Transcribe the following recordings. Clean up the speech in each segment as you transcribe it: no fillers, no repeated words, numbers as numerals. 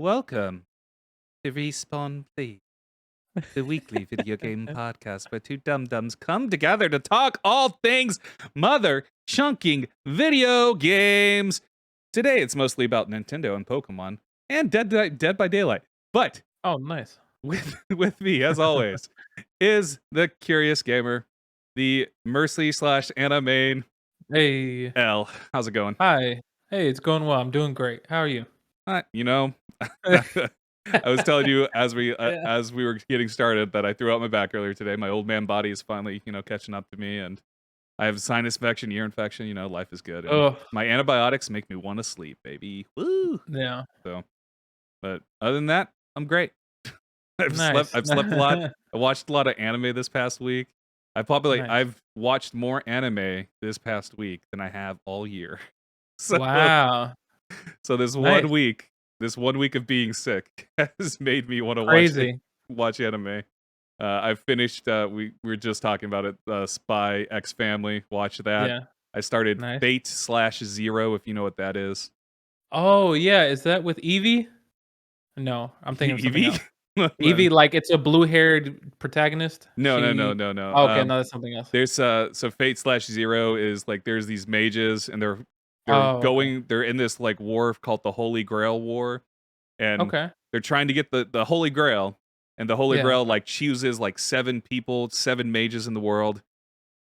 Welcome to Respawn Please, the weekly video game podcast where two dum-dums come together to talk all things mother chunking video games. Today it's mostly about Nintendo and Pokemon and Dead by Daylight. But Oh, nice. with me, as always, is the curious gamer, the Mercy/Anna main, Hey. L. How's it going? Hi. Hey, it's going well. I'm doing great. How are you? You know, I was telling you Yeah. as we were getting started that I threw out my back earlier today. My old man body is finally, catching up to me, and I have sinus infection, ear infection. Life is good, and Oh, my antibiotics make me want to sleep, baby. Woo! yeah. So, but other than that, I'm great. Nice. I've slept a lot. I watched a lot of anime this past week. Nice. I've watched more anime this past week than I have all year. So Wow. So Nice. this 1 week of being sick has made me want to Crazy. watch anime. I've finished. We were just talking about it. Spy X Family. Watch that. Yeah. I started Nice. Fate/Zero, if you know what that is. Oh, yeah. Is that with Evie? No, I'm thinking of something Evie? else. Evie, like it's a blue-haired protagonist. No, no, no, no, no. Oh, okay, no, that's something else. There's so Fate/Zero is like there's these mages and Oh, okay. they're in this like war called the Holy Grail War, and Okay. they're trying to get the Holy Grail, and the Holy Yeah. Grail like chooses like seven mages in the world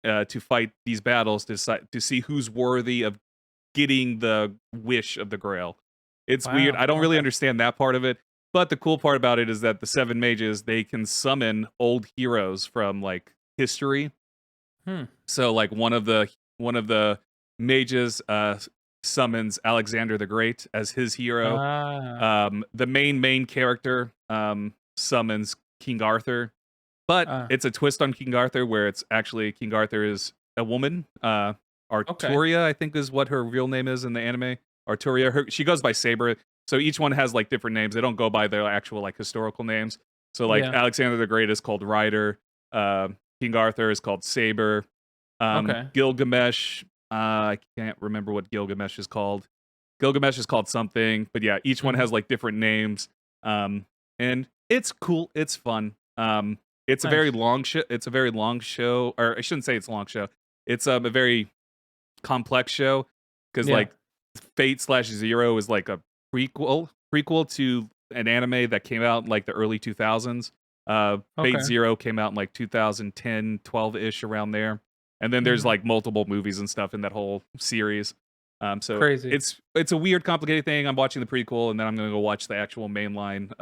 to fight these battles to see who's worthy of getting the wish of the Grail. It's weird. Wow. I don't really Okay. understand that part of it, but the cool part about it is that the seven mages, they can summon old heroes from like history. Hmm. So like one of the mages summons Alexander the Great as his hero. Ah. The main character summons King Arthur, but Ah. it's a twist on King Arthur where it's actually King Arthur is a woman. Okay. Arturia, I think, is what her real name is in the anime. Arturia. She goes by Saber. So each one has like different names. They don't go by their actual like historical names. So like Yeah. Alexander the Great is called Ryder. Uh, King Arthur is called Saber. Okay. Gilgamesh. I can't remember what Gilgamesh is called. Gilgamesh is called something, but yeah, each one Mhm. has like different names. And it's cool. It's fun. It's a very Nice. long show. It's a very long show, or I shouldn't say it's a long show. It's a very complex show because Yeah. like Fate/Zero is like a prequel to an anime that came out in like the early 2000s. Fate Okay. Zero came out in like 2010, 12-ish around there. And then there's Mhm. like multiple movies and stuff in that whole series. So Crazy. it's a weird, complicated thing. I'm watching the prequel, and then I'm gonna go watch the actual mainline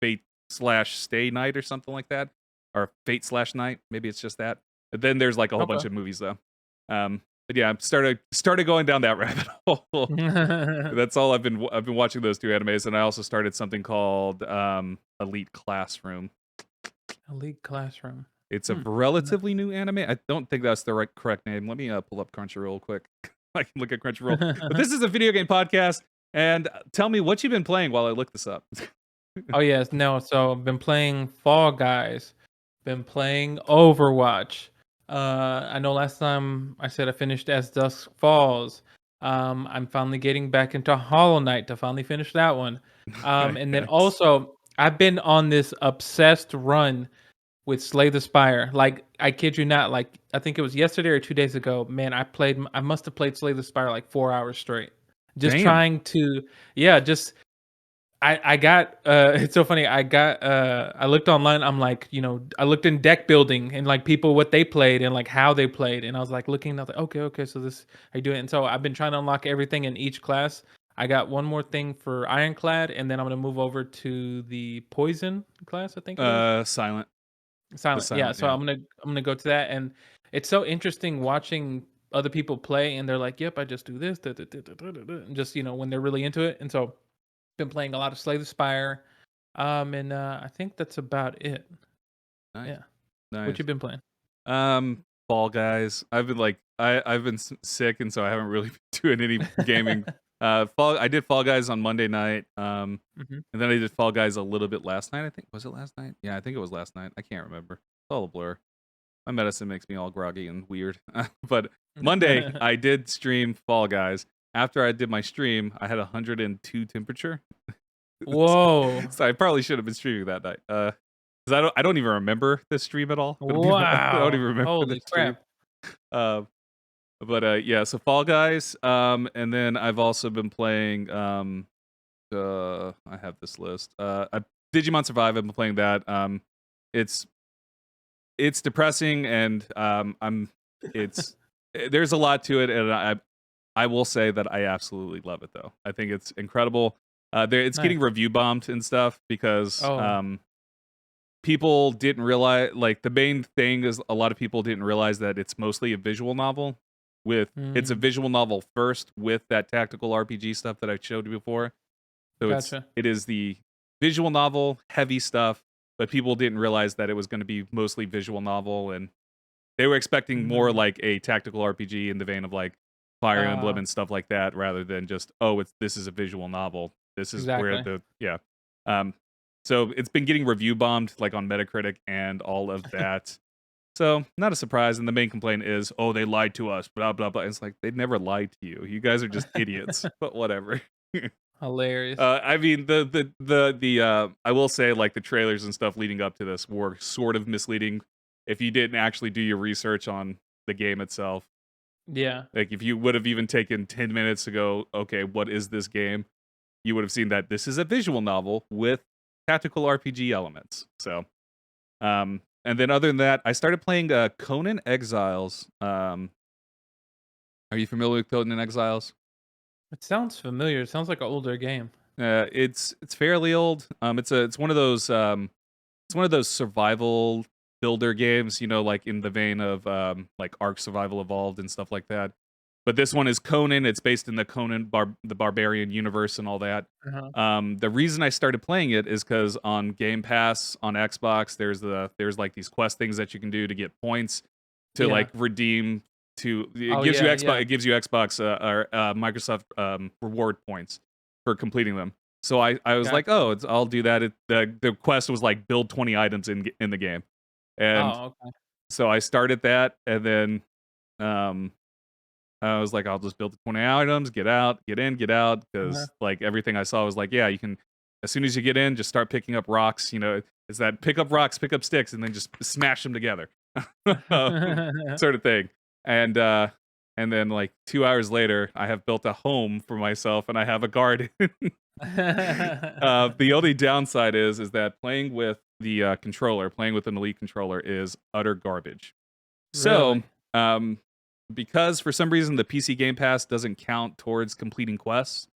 Fate/Stay Night or something like that, or Fate/Night. Maybe it's just that. But then there's like a whole bunch Okay. of movies though. But yeah, I started going down that rabbit hole. That's all I've been watching those two animes, and I also started something called Elite Classroom. Elite Classroom. It's a Hmm. relatively new anime. I don't think that's the correct name. Let me pull up Crunchyroll real quick. I can look at Crunchyroll. But this is a video game podcast, and tell me what you've been playing while I look this up. Oh, yes. No, so I've been playing Fall Guys, been playing Overwatch. I know last time I said I finished As Dusk Falls. I'm finally getting back into Hollow Knight to finally finish that one. And then Nice. also I've been on this obsessed run with Slay the Spire. Like, I kid you not, like I think it was yesterday or 2 days ago. Man, I must have played Slay the Spire like 4 hours straight. Just Damn. trying to yeah, just I got it's so funny. I looked online. I'm like, I looked in deck building and like people what they played and like how they played, and I was like looking. I was like, okay, so this how you do it. And so I've been trying to unlock everything in each class. I got one more thing for Ironclad, and then I'm gonna move over to the Poison class. I think it is Silent. The Silent. Yeah, Silent, so yeah. I'm gonna go to that, and it's so interesting watching other people play, and they're like, "Yep, I just do this," and just when they're really into it, and so been playing a lot of Slay the Spire, and I think that's about it. Nice. Yeah. What Nice. you been playing? Fall Guys. I've been sick, and so I haven't really been doing any gaming. I did Fall Guys on Monday night. Mhm. And then I did Fall Guys a little bit last night. I think was it last night? Yeah, I think it was last night. I can't remember. It's all a blur. My medicine makes me all groggy and weird. But Monday I did stream Fall Guys. After I did my stream, I had 102 temperature. Whoa. So I probably should have been streaming that night. 'Cause I don't even remember the stream at all. I don't Wow. even remember the Holy stream. crap. Um, but yeah, so Fall Guys, and then I've also been playing, I have this list. Digimon Survive, I've been playing that. It's it's depressing and, it's there's a lot to it, and I will say that I absolutely love it, though. I think it's incredible. It's Nice. getting review bombed and stuff because, Oh. people didn't realize like, the main thing is a lot of people didn't realize that it's mostly a visual novel it's a Mm, visual novel first with that tactical RPG stuff that I showed you before. So gotcha. it is the visual novel, heavy stuff, but people didn't realize that it was gonna be mostly visual novel, and they were expecting more Mm, like a tactical RPG in the vein of, like, Fire Emblem uh, and stuff like that rather than just, this is a visual novel. This is where exactly. the yeah. Um, so it's been getting review bombed, like, on Metacritic and all of that. So, not a surprise, and the main complaint is, "Oh, they lied to us, blah, blah, blah." It's like, "They never lied to you. You guys are just idiots." But whatever. Hilarious. I mean, I will say, like, the trailers and stuff leading up to this were sort of misleading if you didn't actually do your research on the game itself. Yeah. Like, if you would have even taken 10 minutes to go, "Okay, what is this game?" You would have seen that this is a visual novel with tactical RPG elements. So, and then other than that, I started playing, Conan Exiles. Are you familiar with Conan Exiles? It sounds familiar. It sounds like an older game. It's fairly old. It's one of those survival builder games, like in the vein of like Ark Survival Evolved and stuff like that. But this one is Conan. It's based in the the Barbarian universe and all that. Uh-huh. The reason I started playing it is because on Game Pass on Xbox, there's like these quest things that you can do to get points to Yeah. like redeem to it Oh, gives you yeah, Xbox yeah. it gives you Xbox or Microsoft reward points for completing them. So I was like, Gotcha. I'll do that. The quest was like build 20 items in the game, and Oh, okay. so I started that, and then um, I was like, I'll just build the 20 items, get out, get in, get out, Uh-huh. because like everything I saw was like, yeah, you can as soon as you get in, just start picking up rocks. It's that pick up rocks, pick up sticks, and then just smash them together, sort of thing. And and then like 2 hours later, I have built a home for myself, and I have a garden. The only downside is that playing with the controller, playing with an elite controller, is utter garbage. So, Really? um, because for some reason the PC Game Pass doesn't count towards completing quests,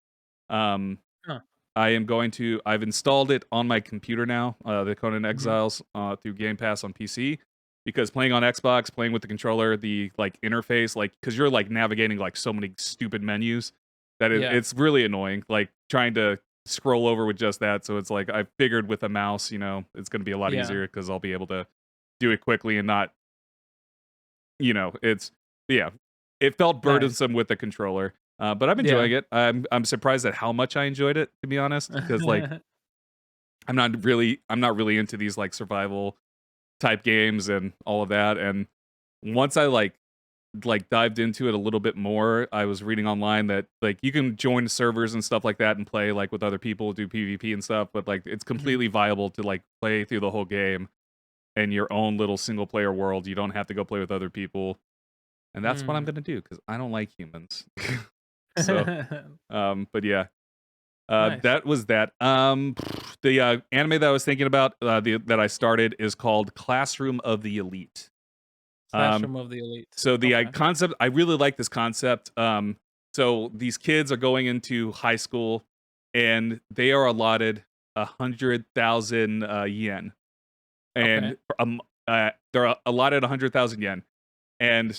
um, Huh. I've installed it on my computer now, the Conan Mhm. Exiles through Game Pass on PC. Because playing on Xbox, playing with the controller, the like interface, like because you're like navigating like so many stupid menus that Yeah. it's really annoying. Like trying to scroll over with just that. So it's like I figured with a mouse, it's going to be a lot Yeah. easier because I'll be able to do it quickly and not it's yeah. It felt Nice. burdensome with the controller, but I'm Yeah. enjoying it. I'm surprised at how much I enjoyed it, to be honest, because like I'm not really into these like survival type games and all of that. And once I like dived into it a little bit more, I was reading online that like you can join servers and stuff like that and play like with other people, do PvP and stuff, but like it's Mhm. completely viable to like play through the whole game in your own little single player world. You don't have to go play with other people. And that's what I'm Mm. gonna do because I don't like humans. So, but yeah, Nice. that was that. The anime that I was thinking about, that I started is called Classroom of the Elite. Um, Classroom of the Elite. so the Okay. concept, I really like this concept. So these kids are going into high school, and they are allotted 100,000 yen, Okay. and they're allotted 100,000 yen, and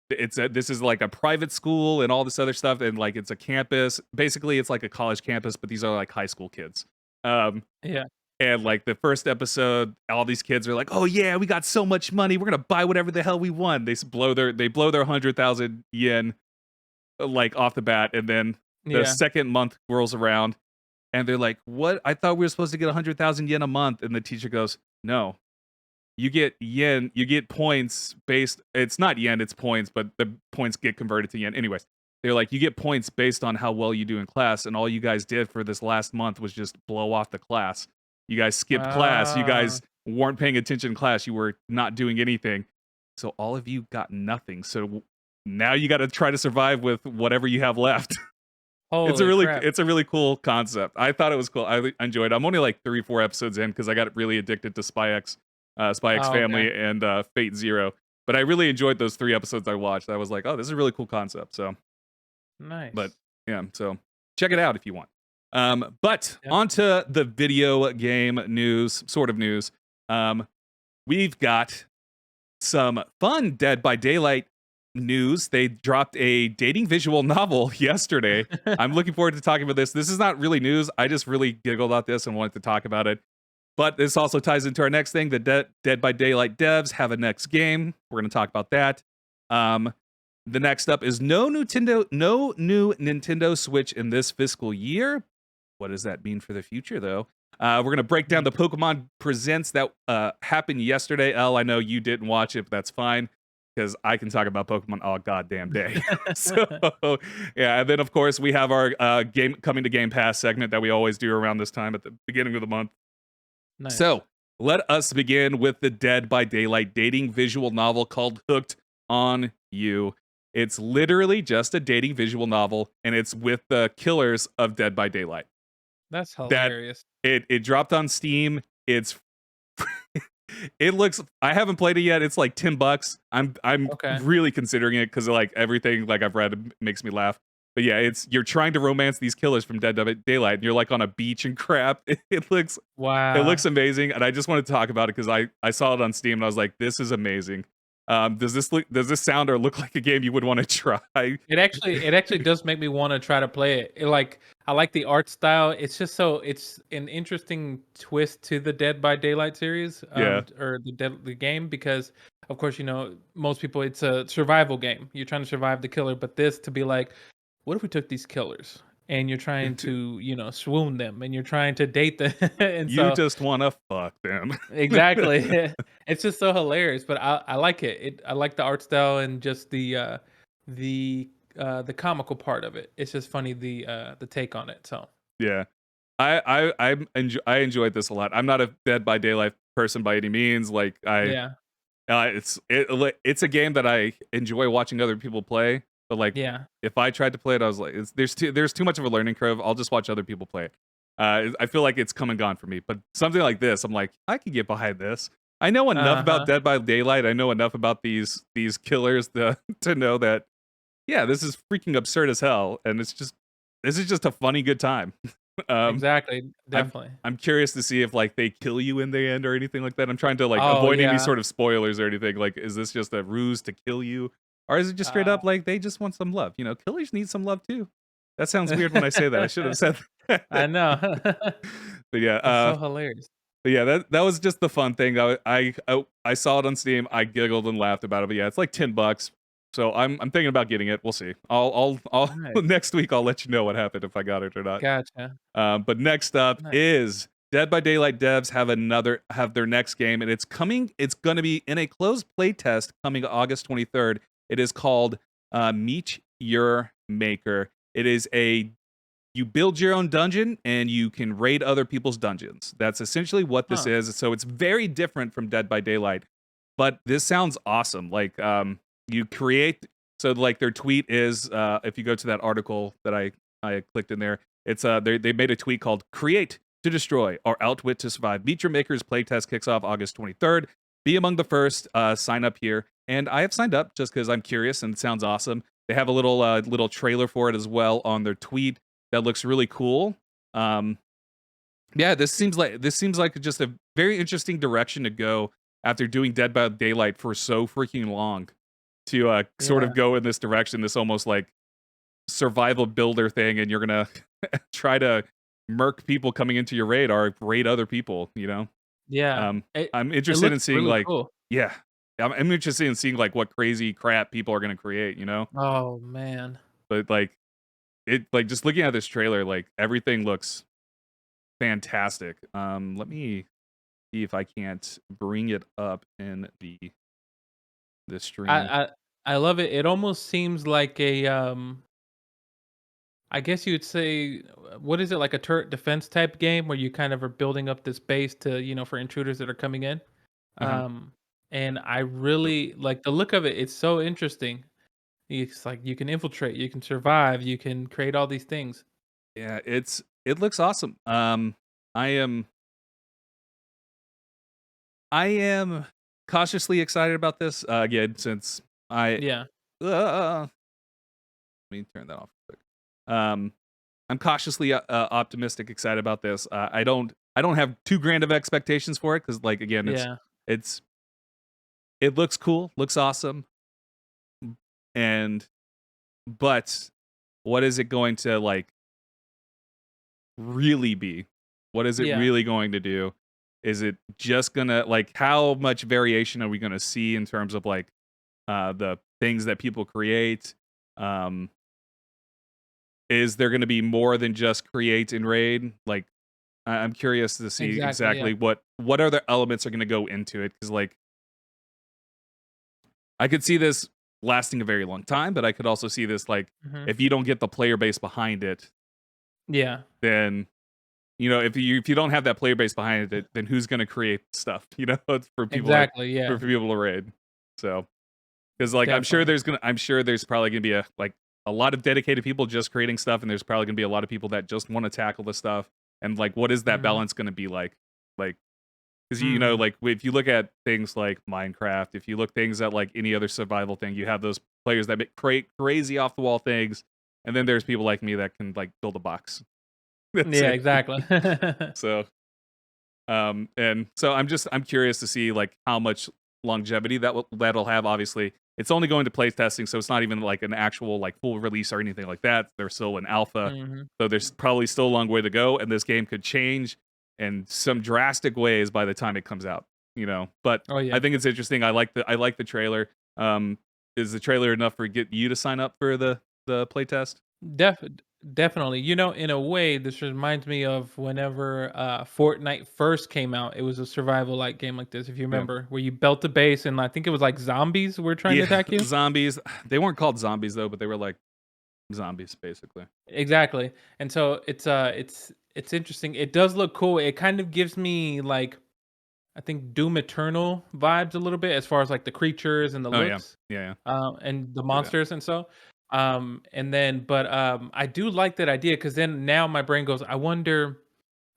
this is like a private school and all this other stuff, and like it's a campus. Basically, it's like a college campus, but these are like high school kids. Um, Yeah. and like the first episode, all these kids are like, "Oh yeah, we got so much money, we're gonna buy whatever the hell we want." They blow their 100,000 yen like off the bat, and then the Yeah. second month rolls around, and they're like, "What? I thought we were supposed to get 100,000 yen a month." And the teacher goes, "No, you get yen, you get points based. It's not yen, it's points, but the points get converted to yen. Anyways, they're like, you get points based on how well you do in class, and all you guys did for this last month was just blow off the class. You guys skipped class. You Ah, guys weren't paying attention in class. You were not doing anything. So all of you got nothing. So now you got to try to survive with whatever you have left. holy crap. It's a really cool concept. I thought it was cool. I enjoyed it. I'm only like 3-4 episodes in because I got really addicted to Spy X Oh, okay. Family and Fate Zero. But I really enjoyed those 3 episodes I watched. I was like, oh, this is a really cool concept. So, but Nice. yeah, so check it out if you want. But Yep. onto the video game news, sort of news. We've got some fun Dead by Daylight news. They dropped a dating visual novel yesterday. I'm looking forward to talking about this. This is not really news. I just really giggled at this and wanted to talk about it. But this also ties into our next thing. The Dead by Daylight devs have a next game. We're going to talk about that. The next up is no new Nintendo Switch in this fiscal year. What does that mean for the future, though? We're going to break down the Pokémon Presents that happened yesterday. Elle, I know you didn't watch it, but that's fine because I can talk about Pokemon all goddamn day. So, yeah, and then, of course, we have our game coming to Game Pass segment that we always do around this time at the beginning of the month. Nice. So, let us begin with the Dead by Daylight dating visual novel called Hooked on You. It's literally just a dating visual novel, and it's with the killers of Dead by Daylight. That's That hilarious. it dropped on Steam. It's it looks. I haven't played it yet. It's like $10. I'm Okay. really considering it because like everything like I've read makes me laugh. But yeah, you're trying to romance these killers from Dead by Daylight. And you're like on a beach and crap. It looks Wow. amazing, and I just want to talk about it because I saw it on Steam and I was like, this is amazing. Does this sound or look like a game you would want to try? It actually does make me want to try to play it. I like the art style. It's an interesting twist to the Dead by Daylight series, Yeah. or the game, because of course, most people, it's a survival game. You're trying to survive the killer, but this to be like, what if we took these killers and you're trying to, swoon them and you're trying to date them, and You so just want to fuck them. exactly. It's just so hilarious, but I like it. I like the art style and just the comical part of it. It's just funny, the take on it. So Yeah. I enjoyed this a lot. I'm not a Dead by Daylight person by any means. Like yeah, it's a game that I enjoy watching other people play. But like yeah. if I tried to play it, I was like, there's too much of a learning curve. I'll just watch other people play it. I feel like it's come and gone for me. But something like this, I'm like, I can get behind this. I know enough about Uh-huh. Dead by Daylight. I know enough about these killers to know that yeah, this is freaking absurd as hell, and this is just a funny good time. um, Exactly. I'm Definitely. I'm curious to see if like they kill you in the end or anything like that. I'm trying to like Oh avoid any yeah. sort of spoilers or anything. Like, is this just a ruse to kill you, or is it just straight Uh, up like they just want some love? Killers need some love too. That sounds weird when I say that. I should have said that. I know. But yeah, That's so hilarious. that was just the fun thing. I saw it on Steam. I giggled and laughed about it. But yeah, it's like $10. So I'm thinking about getting it. We'll see. I'll Nice. next week I'll let you know what happened if I got it or not. Gotcha. But next up Nice. is Dead by Daylight devs have their next game, and it's coming. It's going to be in a closed play test coming August 23rd. It is called Meet Your Maker. It is you build your own dungeon and you can raid other people's dungeons. That's essentially what this Huh. is. So it's very different from Dead by Daylight, but this sounds awesome. Like you create. So like their tweet is if you go to that article that I clicked in there. It's they made a tweet called "Create to Destroy or Outwit to Survive." Meet Your Makers playtest kicks off August 23rd. Be among the first. Sign up here, and I have signed up just because I'm curious and it sounds awesome. They have a little trailer for it as well on their tweet that looks really cool. Yeah, this seems like just a very interesting direction to go after doing Dead by Daylight for so freaking long. To sort Yeah. of go in this direction, this almost like survival builder thing, and you're gonna try to murk people coming into your raid or raid other people. Yeah. It I'm it interested in looks seeing really like cool. yeah, I'm interested in seeing like what crazy crap people are gonna create. Oh man. But like just looking at this trailer, like everything looks fantastic. Let me see if I can't bring it up in the stream. I I I love it. It almost seems like I guess you'd say, what is it, like a turret defense type game where you kind of are building up this base to, for intruders that are coming in. Uh-huh. Um, and I really like the look of it. It's so interesting. It's like you can infiltrate, you can survive, you can create all these things. Yeah, it looks awesome. I am I am cautiously excited about this. Again, since I Yeah. let me turn that off quick. Um, I'm cautiously optimistic, excited about this. I don't have too grand of expectations for it because, like, again, Yeah. it's it looks cool, looks awesome, and but what is it going to like really be? What is it Yeah. really going to do? Is it just gonna like how much variation are we gonna see in terms of like the things that people create? Um, is there gonna be more than just create and raid? Like I'm curious to see Exactly. Yeah. exactly what other elements are gonna go into it because like I could see this lasting a very long time, but I could also see this like Hmm. if you don't get the player base behind it, Yeah. then if you don't have that player base behind it, then who's going to create stuff? It's for people like Exactly. Yeah. for people to raid. So because like Definitely. I'm sure there's probably gonna be a lot of dedicated people just creating stuff, and there's probably gonna be a lot of people that just want to tackle the stuff. And like, what is that Hmm. balance gonna be like? Like, because Mm. like if you look at things like Minecraft, if you look things at like any other survival thing, you have those players that create crazy off the wall things, and then there's people like me that can like build a box. That's Yeah. it. Exactly. So and so I'm curious to see like how much longevity that'll have. Obviously, it's only going to play testing, so it's not even like an actual like full release or anything like that. They're still in alpha, Hmm. so there's probably still a long way to go, and this game could change in some drastic ways by the time it comes out. But Oh I yeah. think it's interesting. I like the trailer. Is the trailer enough for get you to sign up for the playtest? Def Definitely. In a way, this reminds me of whenever Fortnite first came out. It was a survival like game like this, if you Yeah. remember, where you built a base and I think it was like zombies were trying to Yeah, attack you. zombies. They weren't called zombies though, but they were like zombies basically. Exactly. And so it's interesting. It does look cool. It kind of gives me like I think Doom Eternal vibes a little bit as far as like the creatures and the Oh yeah, looks. yeah, yeah. And the Do that. monsters and so. And then, but I do like that idea because then now my brain goes, I wonder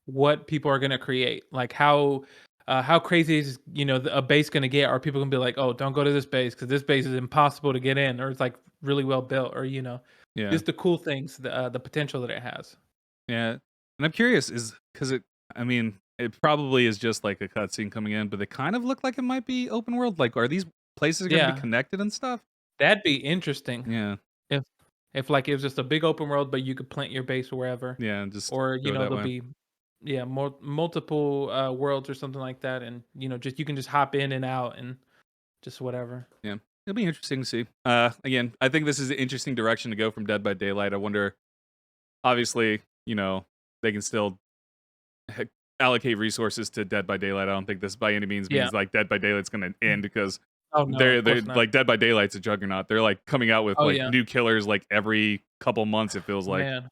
what people are gonna create. Like how crazy is a base gonna get? Are people gonna be like, oh, don't go to this base because this base is impossible to get in, or it's like really well built, or Yeah, just the cool things, the potential that it has. yeah. And I'm curious, is because I mean, it probably is just like a cutscene coming in, but they kind of look like it might be open world. Like, are these places going to be Yeah, connected and stuff? that'd be interesting Yeah, if like it was just a big open world, but you could plant your base wherever, yeah. Just or go that there'll way. be multiple worlds or something like that, and just you can just hop in and out and just whatever. Yeah, it'll be interesting to see. Again, I think this is an interesting direction to go from Dead by Daylight. I wonder. Obviously, they can still he- allocate resources to Dead by Daylight. I don't think this by any means Yeah. means like Dead by Daylight's going to end because Oh no, of they're course not. like Dead by Daylight's a juggernaut. They're like coming out with Oh like yeah, new killers like every couple months. It feels like. man.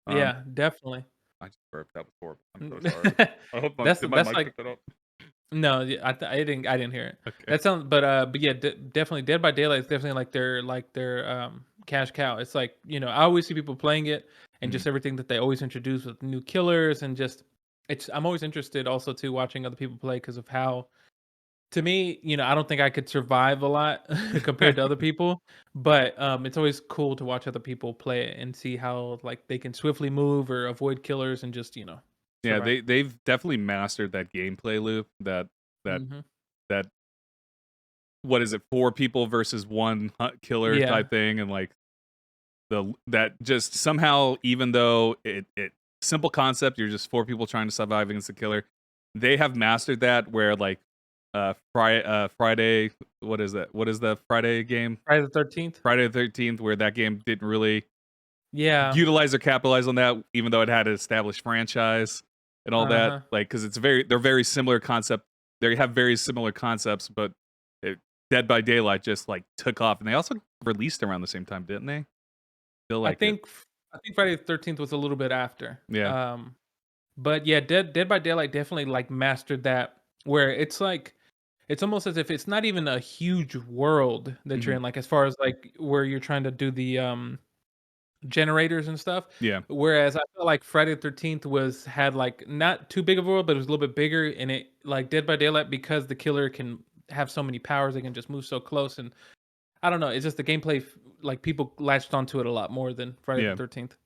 Um, Yeah, definitely. I just burped. That was horrible. I'm so sorry. I hope did my That's mic like pick that up? no, yeah, I didn't hear it. Okay. That sounds, but yeah, definitely Dead by Daylight is definitely like their cash cow. It's like I always see people playing it and Mhm. just everything that they always introduce with new killers and just it's. I'm always interested also too watching other people play because of how to me I don't think I could survive a lot compared to other people, but it's always cool to watch other people play it and see how like they can swiftly move or avoid killers and just Yeah, survive. they've definitely mastered that gameplay loop. That Hmm. that what is it? Four people versus one killer Yeah, type thing, and like that just somehow, even though it simple concept, you're just four people trying to survive against the killer. They have mastered that where like Friday, what is that? What is the Friday game? Friday the 13th. Friday the 13th, where that game didn't really Yeah. utilize or capitalize on that, even though it had an established franchise and all that. Uh-huh. Like, because they're very similar concept. They have very similar concepts, but it, Dead by Daylight just like took off, and they also released around the same time, didn't they? Feel I like it. think I think Friday the 13th was a little bit after. Yeah. But yeah, Dead by Daylight definitely like mastered that where it's like it's almost as if it's not even a huge world that you're Mhm. in, like as far as like where you're trying to do the generators and stuff. Yeah. Whereas I feel like Friday the 13th had like not too big of a world, but it was a little bit bigger. And it like Dead by Daylight, because the killer can have so many powers, they can just move so close. And I don't know, it's just the gameplay, like people latched onto it a lot more than Friday the Yeah. 13th.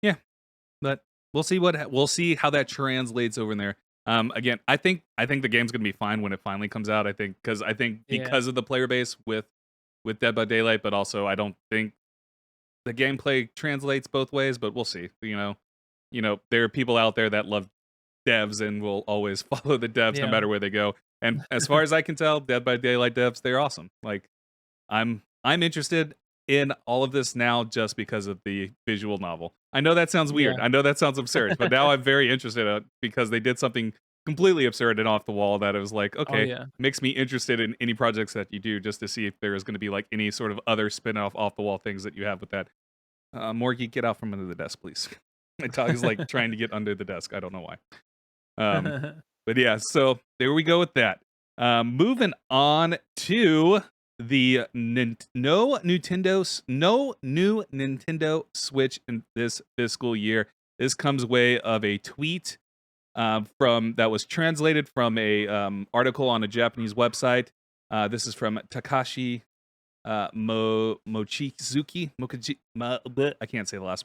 Yeah. But we'll see how that translates over in there. Again, I think the game's gonna be fine when it finally comes out. I think Yeah. because of the player base with Dead by Daylight, but also I don't think the gameplay translates both ways. But we'll see. There are people out there that love devs and will always follow the devs no Yeah. matter where they go. And as far as I can tell, Dead by Daylight devs, they're awesome. Like I'm interested in all of this now just because of the visual novel. I know that sounds weird. Yeah. I know that sounds absurd, but now I'm very interested because they did something completely absurd and off the wall that it was like, Oh okay, yeah. makes me interested in any projects that you do just to see if there is going to be like any sort of other spin-off off the wall things that you have with that. Morgie, get out from under the desk, please. My dog is like trying to get under the desk. I don't know why. But yeah, so there we go with that. Moving on to the no new Nintendo Switch in this fiscal year. This comes way of a tweet from that was translated from a article on a Japanese website. This is from Takashi I can't say the last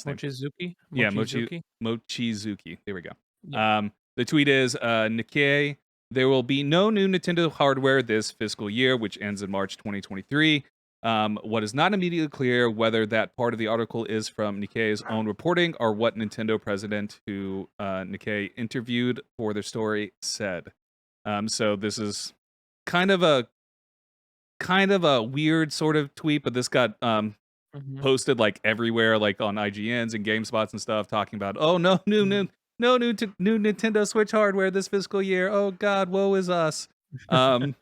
name. Mochizuki? Yeah, Mochizuki? Mochizuki. There we go. Yeah. The tweet is Nikkei. There will be no new Nintendo hardware this fiscal year, which ends in March 2023. What is not immediately clear whether that part of the article is from Nikkei's own reporting or what Nintendo president who Nikkei interviewed for their story said. So this is kind of a weird sort of tweet, but this got Mhm. posted like everywhere, like on IGNs and GameSpots and stuff, talking about no Mhm. new Nintendo Switch hardware this fiscal year. Oh God, woe is us. Um,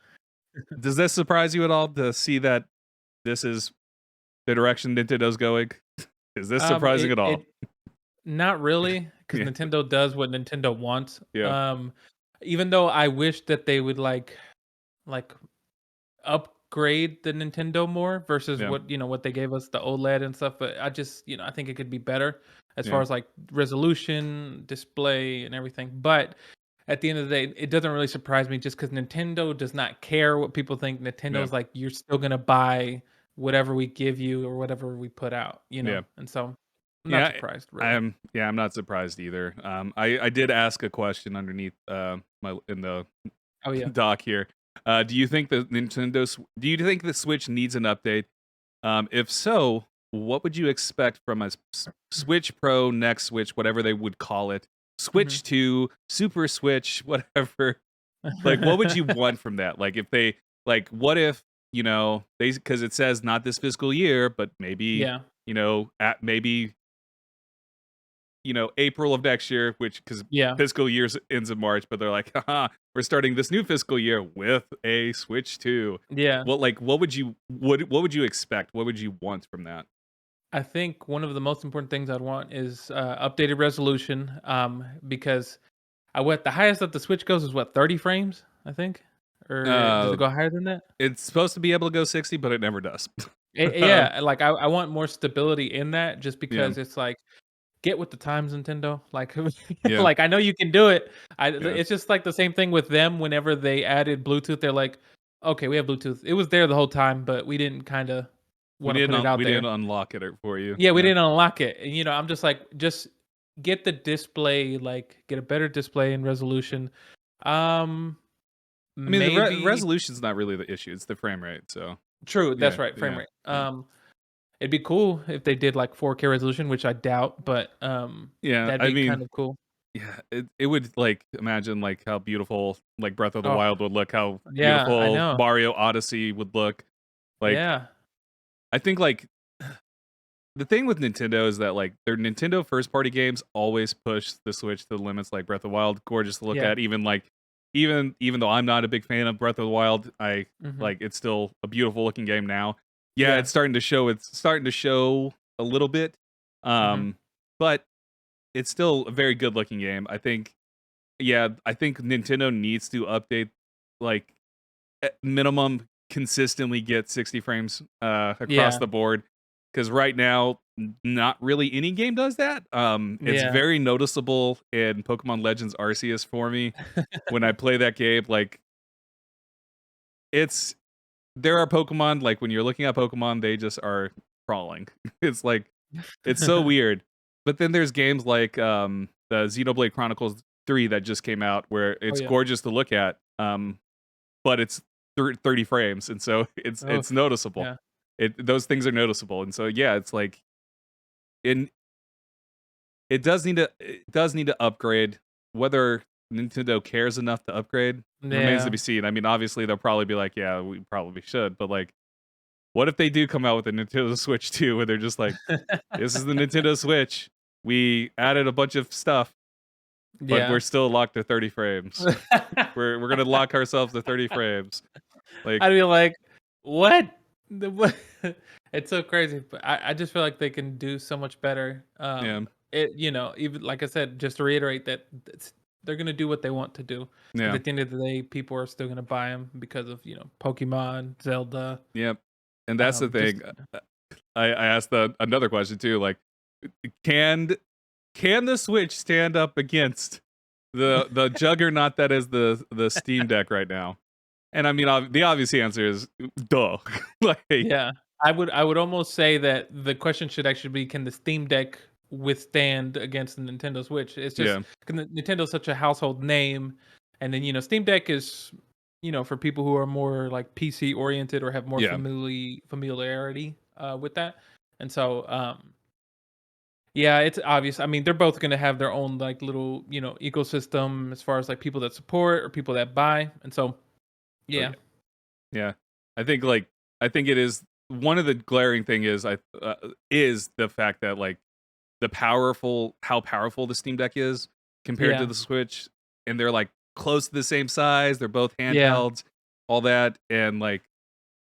does this surprise you at all to see that this is the direction Nintendo's going? Is this surprising It at all? not really, because Yeah, Nintendo does what Nintendo wants. yeah, Even though I wish that they would like upgrade the Nintendo more versus yeah, what they gave us, the OLED and stuff, but I just, I think it could be better as yeah, far as like resolution, display and everything. But at the end of the day, it doesn't really surprise me just because Nintendo does not care what people think. yeah, Nintendo's like, you're still gonna buy whatever we give you or whatever we put out, yeah. and so I'm not Yeah, surprised really. I'm not surprised either. I did ask a question underneath my in the Oh yeah. doc here. Do you think do you think the Switch needs an update? If so, what would you expect from a Switch Pro, next Switch, whatever they would call it, Mhm. Switch 2, Super Switch, whatever? Like, what would you want from that? Like, if they, like, what if, they, because it says not this fiscal year, but maybe, Yeah. at maybe, April of next year, which, because Yeah. fiscal years ends in March, but they're like, haha, we're starting this new fiscal year with a Switch 2. Yeah. What would you expect? What would you want from that? I think one of the most important things I'd want is updated resolution. Because the highest that the Switch goes is what, 30 frames, I think, or does Uh, it go higher than that? it's supposed to be able to go 60, but it never does. um, Yeah, like I want more stability in that, just yeah, because it's like get with the times, Nintendo. Like, yeah, like I know you can do it. yeah. It's just like the same thing with them. Whenever they added Bluetooth, they're like, okay, we have Bluetooth. It was there the whole time, but we didn't kind of want to put it out We didn't there. unlock it for you. Yeah, we Yeah. didn't unlock it. And, I'm just like, just get the display, like get a better display and resolution. Um, I mean, the maybe resolution's not really the issue; it's the frame rate. So, true. yeah, That's right, frame yeah, rate. yeah, It'd be cool if they did like 4K resolution, which I doubt, but yeah. that'd I be mean, kind of cool. yeah, it would like imagine like how beautiful like Breath of the Oh, Wild would look, how yeah, I beautiful know. Mario Odyssey would look. Like, Yeah. I think like the thing with Nintendo is that like their Nintendo first party games always push the Switch to the limits. Like Breath of the Wild, gorgeous to look Yeah. at. Even though I'm not a big fan of Breath of the Wild, I Mhm. like it's still a beautiful looking game now. Yeah, Yeah. it's starting to show. It's starting to show a little bit. Mhm. But it's still a very good looking game. I think, yeah, I think Nintendo needs to update, like, at minimum consistently get 60 frames across Yeah. the board, because right now not really any game does that. It's Yeah. very noticeable in Pokemon Legends Arceus for me when I play that game. Like, it's there are Pokemon, like when you're looking at Pokemon, they just are crawling. It's like it's so weird. But then there's games like the Xenoblade Chronicles 3 that just came out, where Oh, it's yeah. gorgeous to look at. But it's 30 frames, and so it's Oof. noticeable. Yeah. Those things are noticeable, and so yeah, it's like in it does need to upgrade. Whether Nintendo cares enough to upgrade remains to Yeah. be seen. I mean, obviously they'll probably be like, yeah, we probably should, but like, what if they do come out with a Nintendo Switch 2, where they're just like, this is the Nintendo Switch. We added a bunch of stuff, but we're Yeah. still locked to 30 frames. We're gonna lock ourselves to 30 frames. Like, I'd be like, "What? The what?" It's so crazy, but I just feel like they can do so much better. yeah, Even like I said, just to reiterate that they're gonna do what they want to do. Because yeah, at the end of the day, people are still gonna buy them because of Pokemon, Zelda. yep. And that's the Just thing. I asked another question too. Like, can can the Switch stand up against the juggernaut that is the Steam Deck right now? And I mean, the obvious answer is duh. Like, Yeah, I would almost say that the question should actually be, can the Steam Deck withstand against the Nintendo Switch? It's just yeah, 'cause Nintendo's such a household name, and then Steam Deck is for people who are more like PC oriented or have more yeah, familiarity with that, and so yeah, it's obvious. I mean, they're both going to have their own like little ecosystem as far as like people that support or people that buy, and so oh yeah, yeah, yeah. I think like I think it is one of the glaring thing is the fact that like how powerful the Steam Deck is compared to yeah, the Switch, and they're like close to the same size. They're both yeah, handhelds, all that, and like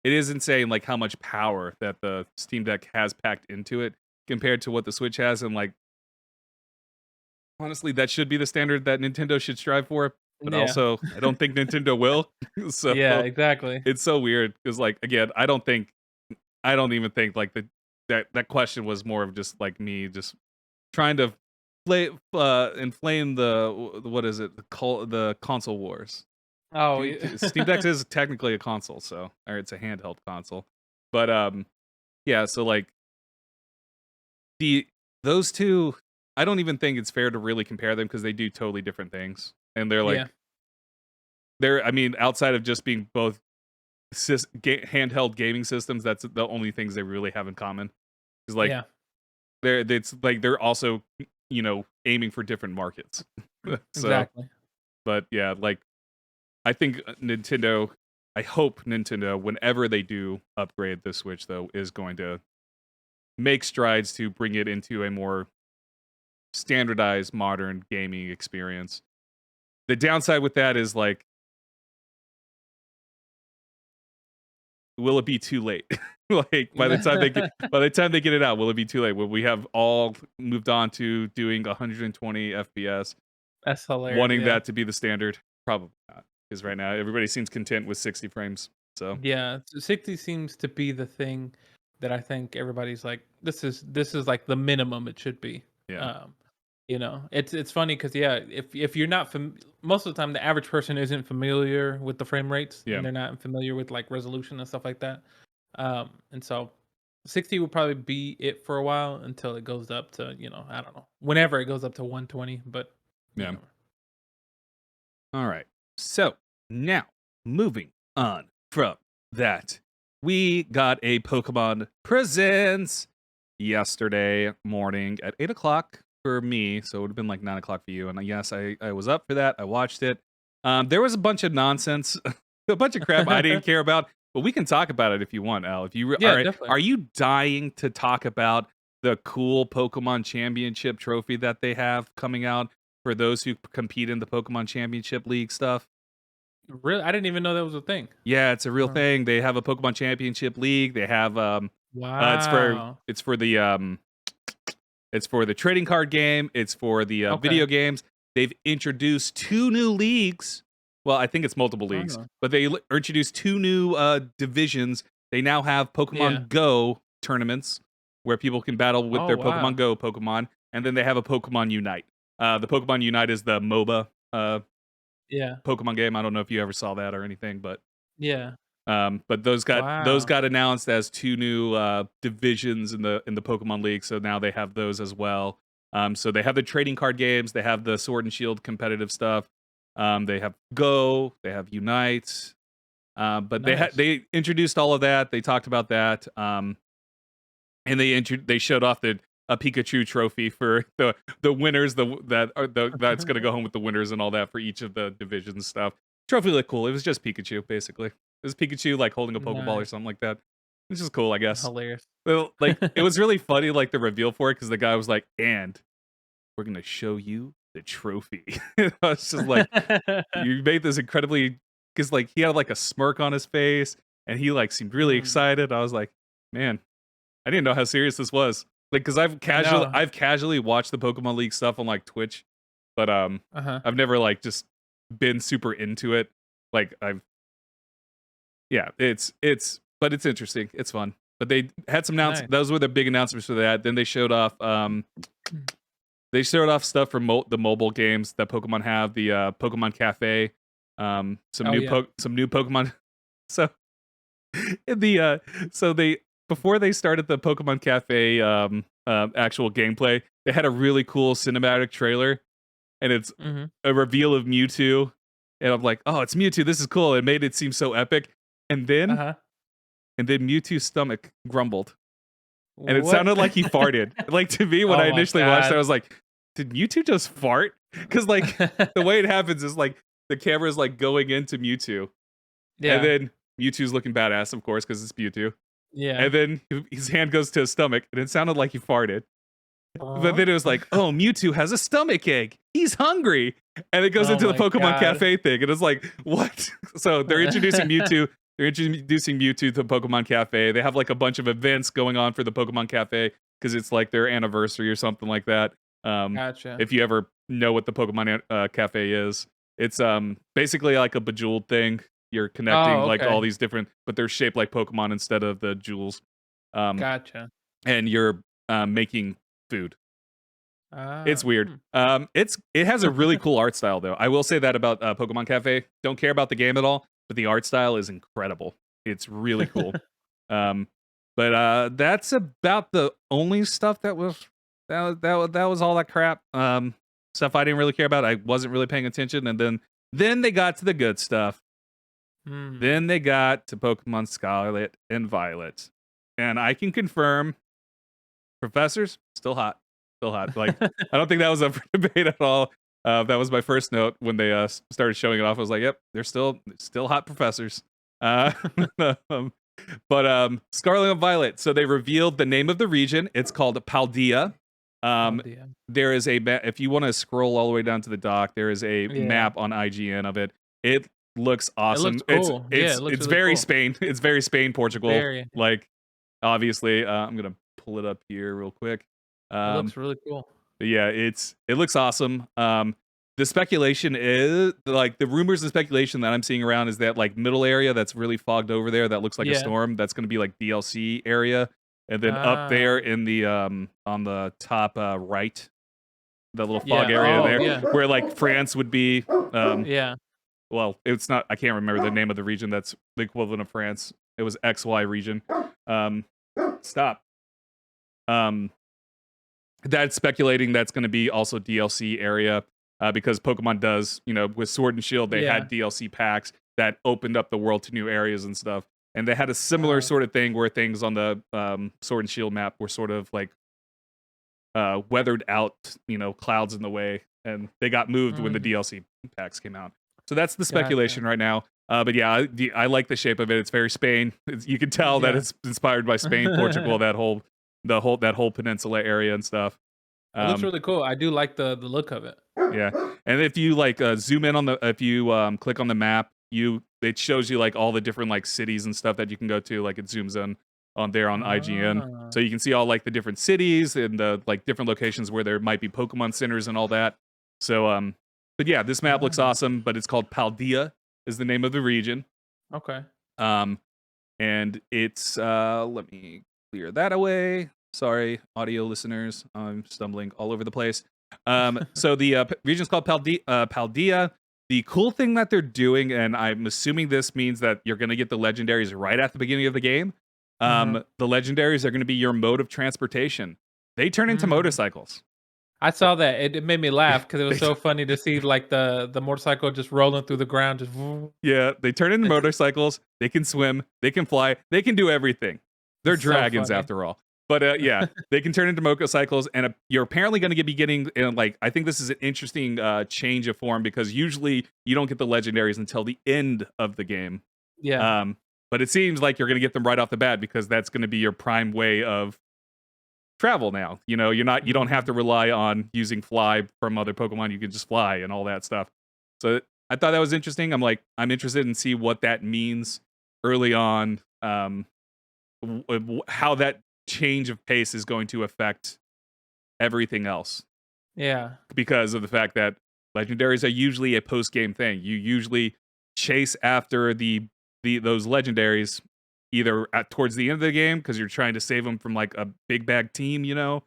it is insane like how much power that the Steam Deck has packed into it compared to what the Switch has, and like honestly, that should be the standard that Nintendo should strive for. But yeah, also, I don't think Nintendo will. So yeah, exactly. it's so weird because like again, I don't even think like that question was more of just like me just trying to inflame what is it, the console wars. Oh, yeah. Steam Deck is technically a console, so or it's a handheld console. But yeah, so like the those two, I don't even think it's fair to really compare them because they do totally different things, and Yeah, I mean, outside of just being both handheld gaming systems, that's the only things they really have in common. Is like yeah, they're also aiming for different markets. So, exactly. but yeah, like I think Nintendo. I hope Nintendo, whenever they do upgrade the Switch, though, is going to make strides to bring it into a more standardized, modern gaming experience. The downside with that is like, will it be too late? Like by the time they get it out, will it be too late? Will we have all moved on to doing 120 FPS, That's hilarious, wanting yeah. that to be the standard? Probably not, because right now everybody seems content with 60 frames. So Yeah, 60 seems to be the thing that I think everybody's like, this is like the minimum it should be. yeah, Um, it's funny because yeah, if you're not most of the time the average person isn't familiar with the frame rates yeah, and they're not familiar with like resolution and stuff like that. And so 60 will probably be it for a while until it goes up to, I don't know, whenever it goes up to 120, but you yeah. know. All right. So now moving on from that, we got a Pokemon Presents yesterday morning at 8 o'clock for me. So it would have been like 9 o'clock for you. And yes, I was up for that. I watched it. There was a bunch of nonsense, a bunch of crap I didn't care about, but we can talk about it if you want, Al. If you all Yeah, right, definitely. are you dying to talk about the cool Pokemon Championship trophy that they have coming out for those who compete in the Pokemon Championship League stuff? Really, I didn't even know that was a thing. Yeah, it's a real Uh, thing. They have a Pokemon Championship League. They have it's Wow. for the It's for the trading card game. It's for the video Okay. games. They've introduced 2 new leagues. Well, I think it's multiple leagues, Oh. but they introduced 2 new divisions. They now have Yeah. Pokemon Go tournaments where people can battle with Oh, their Pokemon wow. Go Pokemon, and then they have a Pokemon Unite. The Pokemon Unite is the MOBA Yeah. Pokemon game. I don't know if you ever saw that or anything, Yeah. but those Wow. got announced as 2 new divisions in the Pokemon League. So now they have those as well. So they have the trading card games, they have the Sword and Shield competitive stuff. They have Go, they have Unite. But Nice. they introduced all of that. They talked about that. And they showed off a Pikachu trophy for the winners, that's gonna go home with the winners and all that for each of the division stuff. Trophy looked cool. It was just Pikachu, basically. It was Pikachu like holding a Pokeball or Nice. something like that. Which is cool, I guess. Hilarious. Well, like it was really funny, like the reveal for it, because the guy was like, "And we're gonna show you the trophy." I was just like, "You made this incredibly," because like he had like a smirk on his face, and he like seemed really Mm. excited. I was like, "Man, I didn't know how serious this was." Like, because I know. I've casually watched the Pokemon League stuff on like Twitch, but Uh-huh. I've never like just been super into it. Like yeah, but it's interesting. It's fun. But they had some Nice. those were the big announcements for that. Then they showed off stuff from the mobile games that Pokemon have, the Pokemon Cafe, Oh, yeah. some new Pokemon. So in the so they before they started the Pokemon Cafe actual gameplay, they had a really cool cinematic trailer, and it's Mhm. a reveal of Mewtwo, and I'm like, "Oh, it's Mewtwo. This is cool." It made it seem so epic. And then Uh-huh. Mewtwo's stomach grumbled, and it What? sounded like he farted. Like, to me, when I Oh my initially watched it, I god. was like, "Did Mewtwo just fart?" Because like the way it happens is like the camera's like going into Mewtwo, and Yeah. then Mewtwo's looking badass, of course, because it's Mewtwo. Yeah. And then his hand goes to his stomach, and it sounded like he farted. But Aw. then it was like, "Oh, Mewtwo has a stomach ache. He's hungry." And it goes Oh into the my Pokemon god. Cafe thing, and it's like, "What?" So they're introducing Mewtwo. They're introducing Mewtwo to Pokemon Cafe. They have like a bunch of events going on for the Pokemon Cafe because it's like their anniversary or something like that. Gotcha. If you ever know what the Pokemon Cafe is, it's basically like a Bejeweled thing. You're connecting Oh, like all okay. these different, but they're shaped like Pokemon instead of the jewels. Um, Gotcha. and you're making food. It's Ah. weird. Hmm. It has a really cool art style though. I will say that about Pokemon Cafe. Don't care about the game at all, but the art style is incredible. It's really cool. Um, but that's about the only stuff that was all that crap. Stuff I didn't really care about. I wasn't really paying attention, and then they got to the good stuff. Hmm. Then they got to Pokemon Scarlet and Violet, and I can confirm, professors still hot. Still hot. Like, I don't think that was up for debate at all. That was my first note when they started showing it off. I was like, "Yep, they're still hot professors." Uh, um, but Scarlet and Violet. So they revealed the name of the region. It's called Paldea. Oh Um, dear. there is if you want to scroll all the way down to the dock, there is a Yeah. map on IGN of it. It looks It looks awesome. cool. Yeah, it looks It's really very cool. Spain. It's very Spain, Portugal. Very. Like, obviously, I'm gonna pull it up here real quick. It Um, looks really cool. but yeah, it looks awesome. The speculation is like the rumors and speculation that I'm seeing around is that like middle area that's really fogged over there that looks like a Yeah. storm, that's going to be like DLC area, and then up Ah. there in the on the top right, the little fog Yeah. area Oh, there yeah. where like France would be. Yeah. Well, it's not. I can't remember the name of the region that's the equivalent of France. It was XY region. Um, Stop. Um, that's speculating that's going to be also DLC area because Pokemon does, with Sword and Shield, they Yeah. had DLC packs that opened up the world to new areas and stuff. And they had a similar Ah. sort of thing where things on the Sword and Shield map were sort of like weathered out, clouds in the way, and they got moved when the Mhm. DLC packs came out. So that's the Gotcha. speculation right now. But yeah, I like the shape of it. It's very Spain. You can tell that Yeah. it's inspired by Spain, Portugal, that whole peninsula area and stuff. It looks Um, really cool. I do like the look of it. yeah, and if you like zoom in on if you click on the map, it shows you like all the different like cities and stuff that you can go to. Like it zooms in on there on IGN. Ah. So you can see all like the different cities and the like different locations where there might be Pokemon centers and all that. So but yeah, this map looks Ah. awesome, but it's called Paldea is the name of the region. Okay. Um and it's let me clear that away. Sorry, audio listeners. I'm stumbling all over the place. So the region's called Paldea. The cool thing that they're doing, and I'm assuming this means that you're going to get the legendaries right at the beginning of the game. Mhm. The legendaries are going to be your mode of transportation. They turn into Mm. motorcycles. I saw that. It made me laugh because it was They so funny to see like the motorcycle just rolling through the ground, just. Yeah, they turn into motorcycles. They can swim. They can fly. They can do everything. They're It's so dragons funny. after all. But yeah, they can turn into motorcycles, and you're apparently going to be getting like I think this is an interesting change of form because usually you don't get the legendaries until the end of the game. Yeah. Um, but it seems like you're going to get them right off the bat because that's going to be your prime way of travel now. You don't have Mhm. to rely on using fly from other Pokemon. You can just fly and all that stuff. So I thought that was interesting. I'm interested in see what that means early on. How that change of pace is going to affect everything else Yeah. because of the fact that legendaries are usually a post game thing. You usually chase after those legendaries either towards the end of the game because you're trying to save them from like a big bag team, Yeah.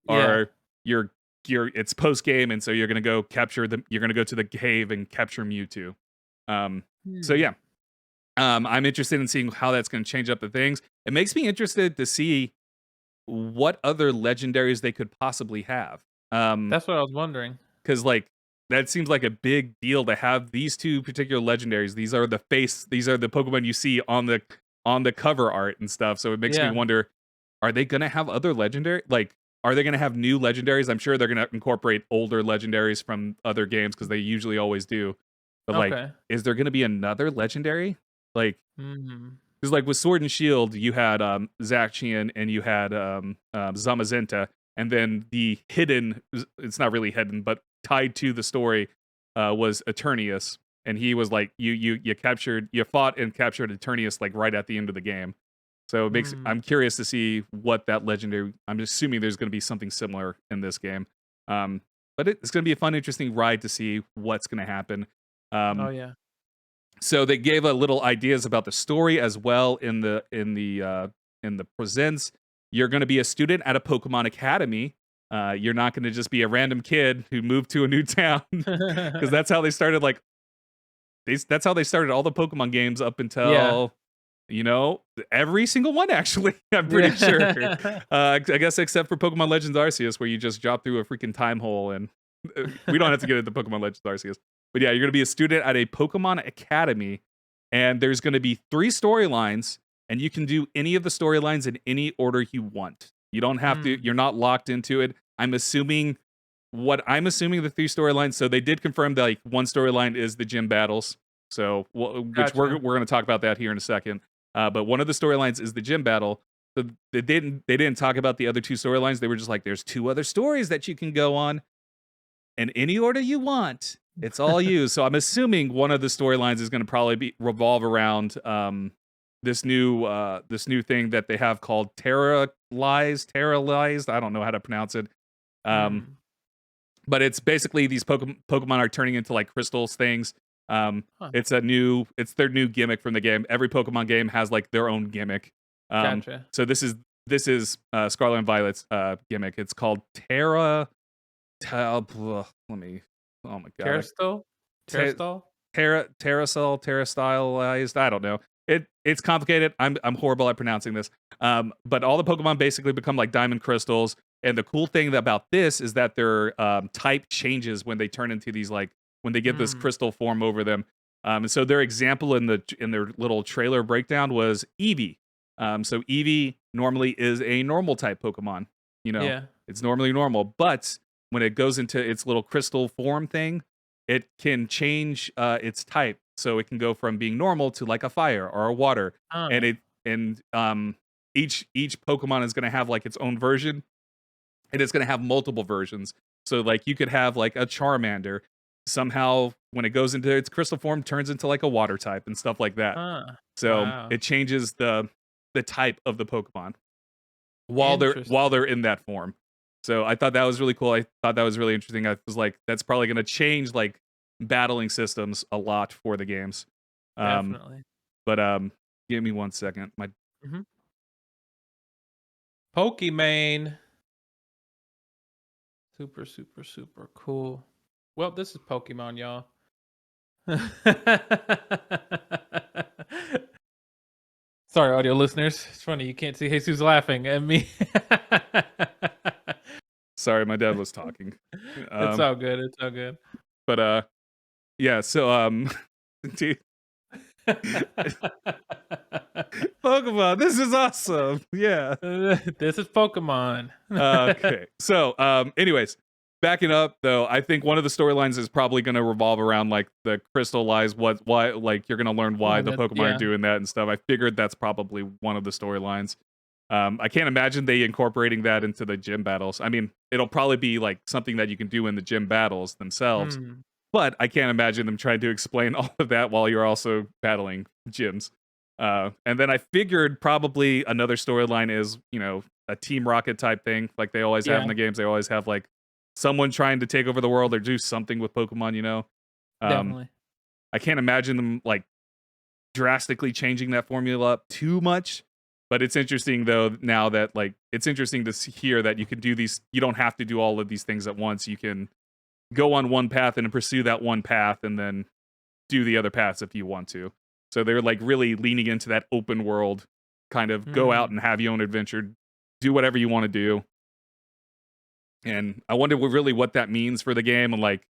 or you're it's post game and so you're gonna go capture them. You're gonna go to the cave and capture Mewtwo. Um, so Hmm. yeah, I'm interested in seeing how that's going to change up the things. It makes me interested to see what other legendaries they could possibly have. That's what I was wondering. Because like that seems like a big deal to have these two particular legendaries. These are the Pokemon you see on the cover art and stuff. So it makes me Yeah. wonder, are they gonna have other legendary like are they gonna have new legendaries? I'm sure they're gonna incorporate older legendaries from other games because they usually always do. But like, Okay. is there gonna be another legendary? Like, Mhm. because like with Sword and Shield, you had Zacian and you had Zamazenta, and then the it's not really hidden, but tied to the story was Eternius, and he was like you fought and captured Eternius like right at the end of the game. So Mm. I'm curious to see what that legendary. I'm assuming there's going to be something similar in this game, um, but it's going to be a fun, interesting ride to see what's going to happen. Oh Um, yeah. so they gave a little ideas about the story as well in the presents. You're going to be a student at a Pokemon Academy. You're not going to just be a random kid who moved to a new town because that's how they started. Like that's how they started all the Pokemon games up Yeah. until every single one. Actually, I'm pretty sure. Yeah. I guess except for Pokemon Legends Arceus, where you just drop through a freaking time hole, and we don't have to get into Pokemon Legends Arceus. But yeah, you're going to be a student at a Pokemon Academy, and there's going to be 3 storylines, and you can do any of the storylines in any order you want. You don't have to. Mm. You're not locked into it. I'm assuming the 3 storylines. So they did confirm that like one storyline is the gym battles. So which we're Gotcha. going to talk about that here in a second. But one of the storylines is the gym battle. So they didn't talk about the other 2 storylines. They were just like, there's 2 other stories that you can go on in any order you want. It's all you. So I'm assuming one of the storylines is going to probably revolve around this new thing that they have called Terralized. I don't know how to pronounce it. Um, Mm. but it's basically these Pokemon are turning into like crystals things. Um, Huh. it's their new gimmick from the game. Every Pokemon game has like their own gimmick. Gotcha. So this is Scarlet and Violet's gimmick. It's called let me. Oh my god. Terrastal? Terrastal? Terrastylized. I don't know. It's complicated. I'm horrible at pronouncing this. But all the Pokemon basically become like diamond crystals. And the cool thing about this is that their type changes when they turn into these like when they get this Mm. crystal form over them. And so their example in their little trailer breakdown was Eevee. So Eevee normally is a normal type Pokemon. You know, Yeah. it's normally normal, but when it goes into its little crystal form thing, it can change its type. So it can go from being normal to like a fire or a water. And Oh. it and each Pokemon is going to have like its own version, and it's going to have multiple versions. So like you could have like a Charmander somehow when it goes into its crystal form turns into like a water type and stuff like that. Huh. So Wow. it changes the type of the Pokemon while Interesting. they're in that form. So I thought that was really cool. I thought that was really interesting. I was like, that's probably going to change like battling systems a lot for the games. Um, Definitely. but give me 1 second. My Hmm. Pokemon. Super, super, super cool. Well, this is Pokemon, y'all. Sorry, audio listeners. It's funny you can't see Jesus laughing at me. sorry, my dad was talking. It's Um, all good. It's all good. but yeah. So dude, Pokemon, this is awesome. Yeah. This is Pokemon. Okay. So, anyways, backing up though, I think one of the storylines is probably going to revolve around like the crystallize why like you're going to learn why the Pokemon are Yeah, doing that and stuff. I figured that's probably one of the storylines. I can't imagine they incorporating that into the gym battles. I mean, it'll probably be like something that you can do in the gym battles themselves, mm, but I can't imagine them trying to explain all of that while you're also battling gyms. And then I figured probably another storyline is, a Team Rocket type thing, like they always have in yeah, the games. They always have like someone trying to take over the world or do something with Pokemon. Um, definitely. I can't imagine them like drastically changing that formula up too much. But it's interesting though now that like it's interesting to hear that you can do these. You don't have to do all of these things at once. You can go on one path and pursue that one path, and then do the other paths if you want to. So they're like really leaning into that open world kind of go out Mm, and have your own adventure, do whatever you want to do. And I wonder what that means for the game and like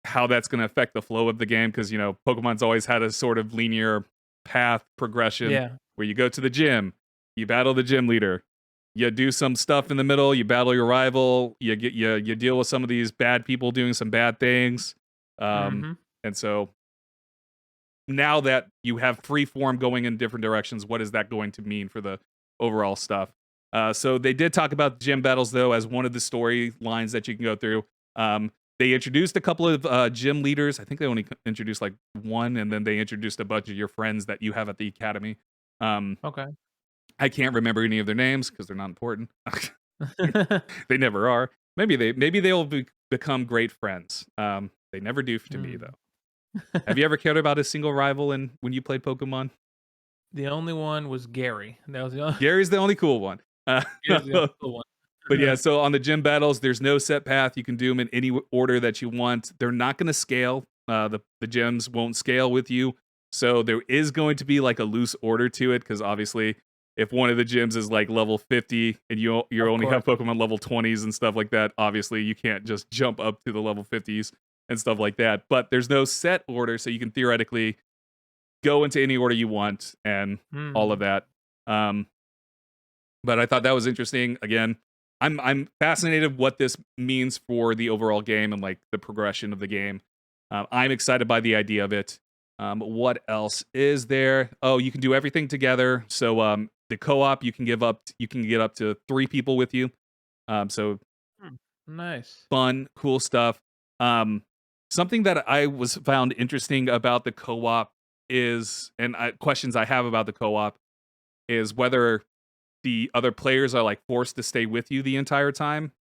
how that's going to affect the flow of the game because Pokemon's always had a sort of linear path progression yeah. where you go to the gym, you battle the gym leader, you do some stuff in the middle, you battle your rival, you deal with some of these bad people doing some bad things. Um, Hmm. and so now that you have free form going in different directions, what is that going to mean for the overall stuff? So they did talk about gym battles though as one of the storylines that you can go through. They introduced a couple of gym leaders. I think they only introduced like one, and then they introduced a bunch of your friends that you have at the academy. Um, Okay. I can't remember any of their names because they're not important. They never are. Maybe they'll become great friends. They never do to me Mm. though. Have you ever cared about a single rival when you played Pokemon? The only one was Gary. That was the only. Gary's the only cool one. Gary's the only cool But yeah, one. so on the gym battles, there's no set path. You can do them in any order that you want. They're not going to scale. The gyms won't scale with you. So there is going to be like a loose order to it because obviously, if one of the gyms is like level 50 and you Of only course. have Pokemon level 20s and stuff like that, obviously you can't just jump up to the level 50s and stuff like that. But there's no set order, so you can theoretically go into any order you want and all of Mm. that. Um, but I thought that was interesting. Again, I'm fascinated what this means for the overall game and like the progression of the game. I'm excited by the idea of it. What else is there? Oh, you can do everything together. So the co-op you can get up to 3 people with you. So Hmm. Nice. fun, cool stuff. Um, something that I was found interesting about the co-op is, and questions I have about the co-op is whether the other players are like forced to stay with you the entire time,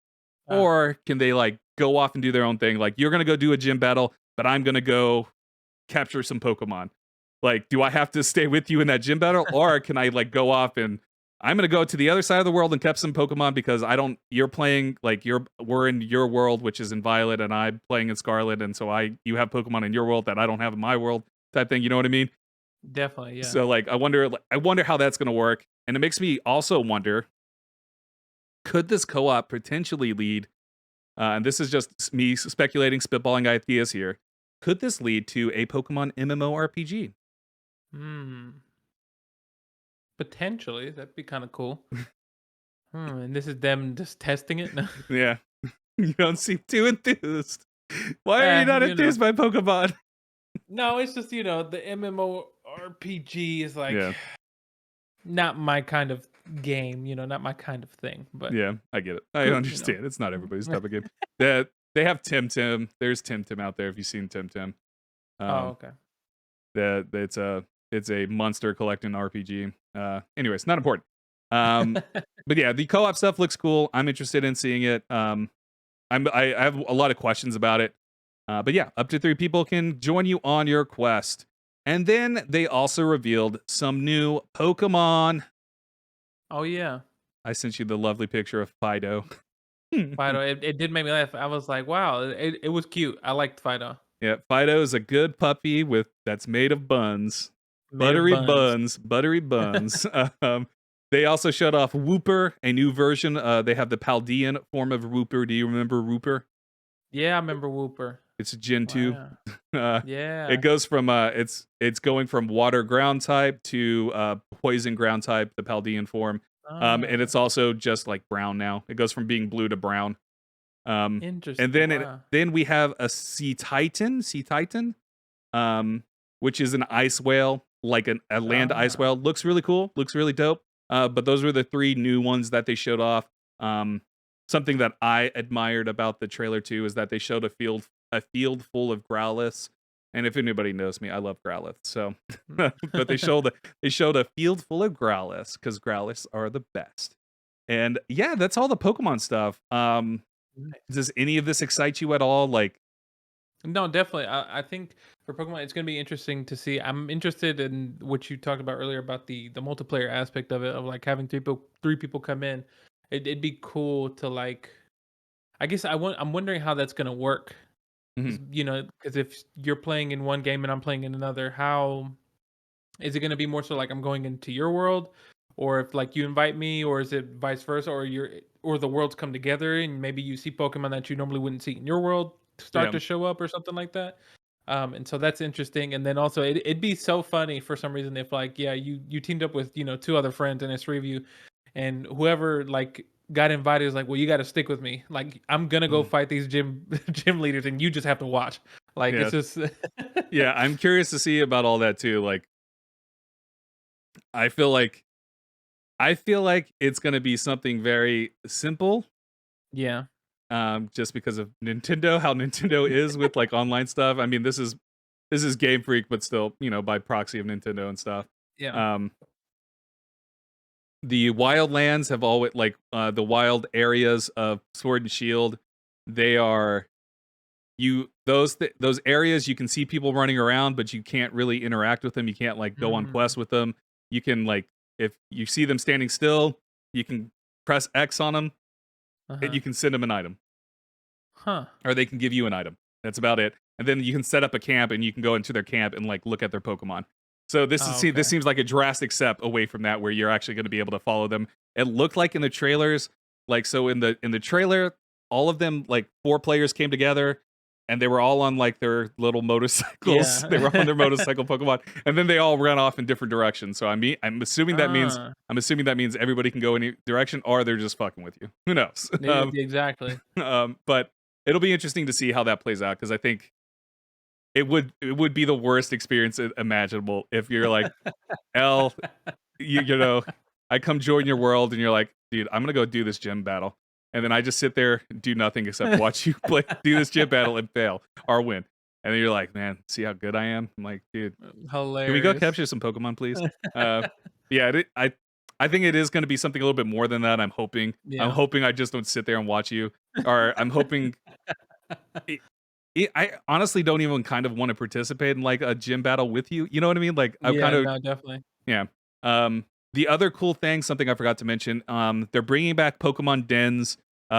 Ah. or can they like go off and do their own thing? Like you're gonna go do a gym battle, but I'm gonna go capture some Pokemon. Like, do I have to stay with you in that gym battle, or can I like go off and I'm gonna go to the other side of the world and catch some Pokemon because I don't. You're playing like we're in your world, which is in Violet, and I'm playing in Scarlet, and so you have Pokemon in your world that I don't have in my world, type thing. You know what I mean? Definitely, yeah. So like, I wonder how that's gonna work, and it makes me also wonder: could this co-op potentially lead? And this is just me speculating, spitballing ideas here. Could this lead to a Pokemon MMORPG? Hmm. Potentially, that'd be kind of cool. And this is them just testing it. No. Yeah. You don't seem too enthused. Why are you not You know. enthused by Pokemon? No, it's just the MMORPG is like Yeah, not my kind of game. Not my kind of thing. But yeah, I get it. I cool. understand. It's not everybody's type of game. That they have Tim. There's Tim out there. If you've seen Tim, Oh, um, okay. that it's a monster collecting RPG. Anyways, not important. But yeah, the co-op stuff looks cool. I'm interested in seeing it. I have a lot of questions about it. But yeah, up to 3 people can join you on your quest. And then they also revealed some new Pokemon. Oh yeah, I sent you the lovely picture of Fidough. Fido. It did make me laugh. I was like, wow, it was cute. I liked Fido. Yeah, Fido is a good puppy that's made of buns. Made of buns. Buttery buns. They also showed off Wooper, a new version. They have the Paldean form of Wooper. Do you remember Wooper? Yeah, I remember Wooper. It's a Gen 2. Wow. Uh, Yeah. it goes from it's going from water ground type to poison ground type, the Paldean form. And Ah, it's also just like brown now. It goes from being blue to brown. And interesting. Wow. then we have a Sea Titan, which is an ice whale, like a land ice Ah, whale. Looks really cool. Looks really dope. But those were the 3 new ones that they showed off. Something that I admired about the trailer too is that they showed a field full of Growliths. And if anybody knows me, I love Growliths. So, but they showed a field full of Growliths because Growliths are the best. And yeah, that's all the Pokemon stuff. nice. Does any of this excite you at all? Like, No, definitely. I think for Pokemon, it's going to be interesting to see. I'm interested in what you talked about earlier about the multiplayer aspect of it, of like having 3 people come in. It'd be cool to like. I guess I'm wondering how that's going to work. mhm, Because if you're playing in one game and I'm playing in another, how is it going to be more so like I'm going into your world, or if like you invite me, or is it vice versa, or the worlds come together and maybe you see Pokemon that you normally wouldn't see in your world start yeah, to show up or something like that. And so that's interesting. And then also it'd be so funny for some reason if like yeah you teamed up with 2 other friends and it's 3 of you, and whoever like got invited is like, well, you got to stick with me. Like I'm gonna go mm, fight these gym gym leaders and you just have to watch. Like yeah, it's just yeah. I'm curious to see about all that too. Like, I feel like it's gonna be something very simple. yeah. Just because of Nintendo, how Nintendo is with like online stuff. I mean, this is Game Freak, but still, by proxy of Nintendo and stuff. Yeah. Um, the Wildlands have always like the wild areas of Sword and Shield. They are those areas you can see people running around, but you can't really interact with them. You can't like go on quests Mm, with them. You can like if you see them standing still, you can press X on them and uh-huh. you can send them an item, Huh. or they can give you an item. That's about it. And then you can set up a camp and you can go into their camp and like look at their Pokemon. So Oh, this okay. seems like a drastic step away from that where you're actually going to be able to follow them. It looked like in the trailers, like so in the trailer, all of them like 4 players came together and they were all on like their little motorcycles. They were on Yeah. their motorcycle Pokemon, and then they all ran off in different directions. So I'm assuming that means Ah, everybody can go any direction, or they're just fucking with you. Who knows? exactly. But it'll be interesting to see how that plays out because I think it would be the worst experience imaginable if you're like L, I come join your world and you're like, dude, I'm gonna go do this gym battle, and then I just sit there and do nothing except watch you do this gym battle and fail or win, and then you're like, man, see how good I am? I'm like, dude, can we go Hilarious. capture some Pokemon, please? Yeah, I think it is going to be something a little bit more than that. I'm Yeah. hoping I just don't sit there and watch you, or I'm hoping. I honestly don't even kind of want to participate in like a gym battle with you. You know what I mean? Like I'm kind Yeah, of no, definitely. yeah. The other cool thing, something I forgot to mention, they're bringing back Pokemon dens,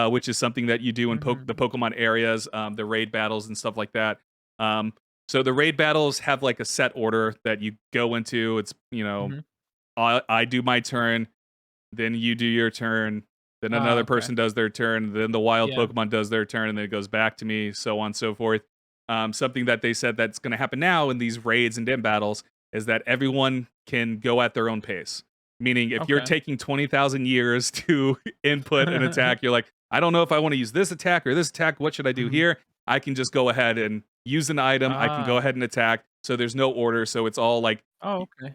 which is something that you do in Mhm, the Pokemon areas, the raid battles and stuff like that. Um, so the raid battles have like a set order that you go into. It's mhm. I do my turn, then you do your turn, then Ah, another okay. person does their turn, then the wild Yeah. Pokemon does their turn, and then it goes back to me, so on and so forth. Something that they said that's going to happen now in these raids and den battles is that everyone can go at their own pace. Meaning, if you're Okay. taking 20,000 years to input an attack, you're like, I don't know if I want to use this attack or this attack. What should I do Mhm. here? I can just go ahead and use an item. I can go Ah. ahead and attack. So there's no order. So it's all like Oh, okay.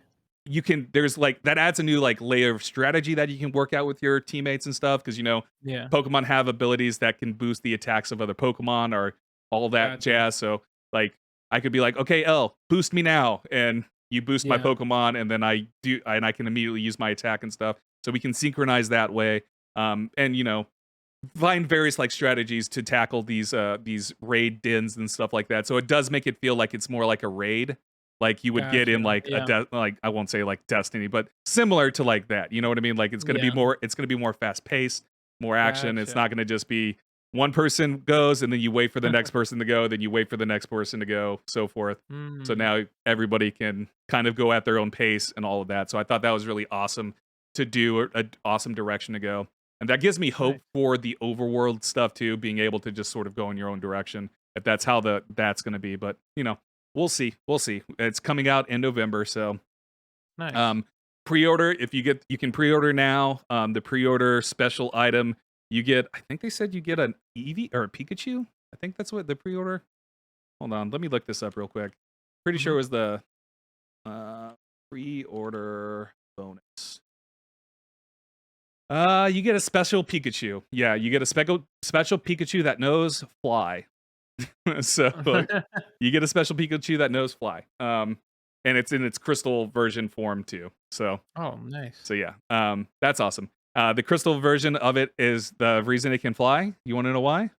there's like that adds a new like layer of strategy that you can work out with your teammates and stuff because Yeah. Pokemon have abilities that can boost the attacks of other Pokemon or all that Gotcha. jazz. So like I could be like, okay, L, boost me now, and You boost my Yeah. Pokemon, and then I can immediately use my attack and stuff. So we can synchronize that way. And find various like strategies to tackle these raid dins and stuff like that. So it does make it feel like it's more like a raid, like you would get in Gotcha. like Yeah. like I won't say like Destiny, but similar to like that. You know what I mean? Like it's Yeah. gonna be more fast paced, more action. It's Gotcha. not gonna just be one person goes and then you wait for the next person to go, then you wait for the next person to go, so forth. So Mm, now everybody can kind of go at their own pace and all of that. So I thought that was really awesome to do, an awesome direction to go. And that gives me hope nice. for the overworld stuff too, being able to just sort of go in your own direction, if that's how that's going to be. But we'll see. We'll see. It's coming out in November, so Nice. um, pre-order. If you can pre-order now. The pre-order special item you get. I think they said you get an Eevee or a Pikachu. I think that's what the pre-order. Hold on, let me look this up real quick. Pretty sure Mhm. it was the pre-order bonus. You get a special Pikachu. Yeah, you get a special Pikachu that knows fly. So you get a special Pikachu that knows fly. And it's in its crystal version form too. So Oh, nice. yeah. That's awesome. The crystal version of it is the reason it can fly. You want to know why?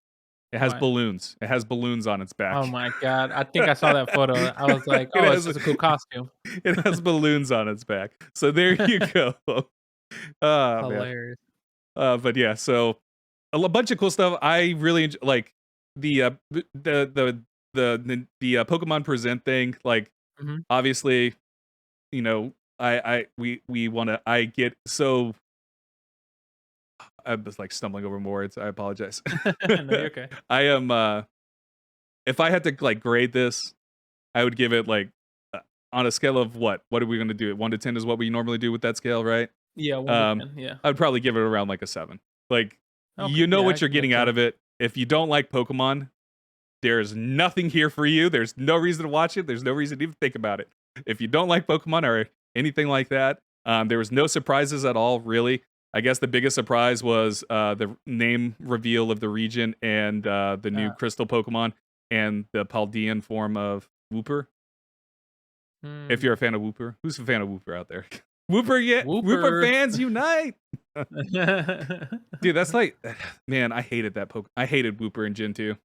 It has Why? balloons. It has balloons on its Oh back. my god. I think I saw that photo. I was like, It "Oh, it's has just a cool costume." it has balloons on its back. So there you go. Oh man. Hilarious. But yeah, so bunch of cool stuff. I really like the Pokemon Present thing. Like Mhm. obviously, we want to. I get so. I'm just like stumbling over more words. I apologize. No, you're okay. I am. If I had to like grade this, I would give it like on a scale of what? What are we going to do? 1 to 10 is what we normally do with that scale, right? Yeah, 1 to Um, 10, yeah. I'd probably give it around like a 7. Like, Okay, you know yeah, I what you're give it getting a out 7. of it. If you don't like Pokemon, there's nothing here for you. There's no reason to watch it. There's no reason to even think about it. If you don't like Pokemon or anything like that, there was no surprises at all, really. I guess the biggest surprise was the name reveal of the region and the new Uh, crystal Pokemon and the Paldean form of Wooper. If you're a mm. fan of Wooper, who's a fan of Wooper out there? Wooper, yeah, Wooper Whooper. fans unite! Dude, that's like, man, I hated that I hated Wooper in Gen 2.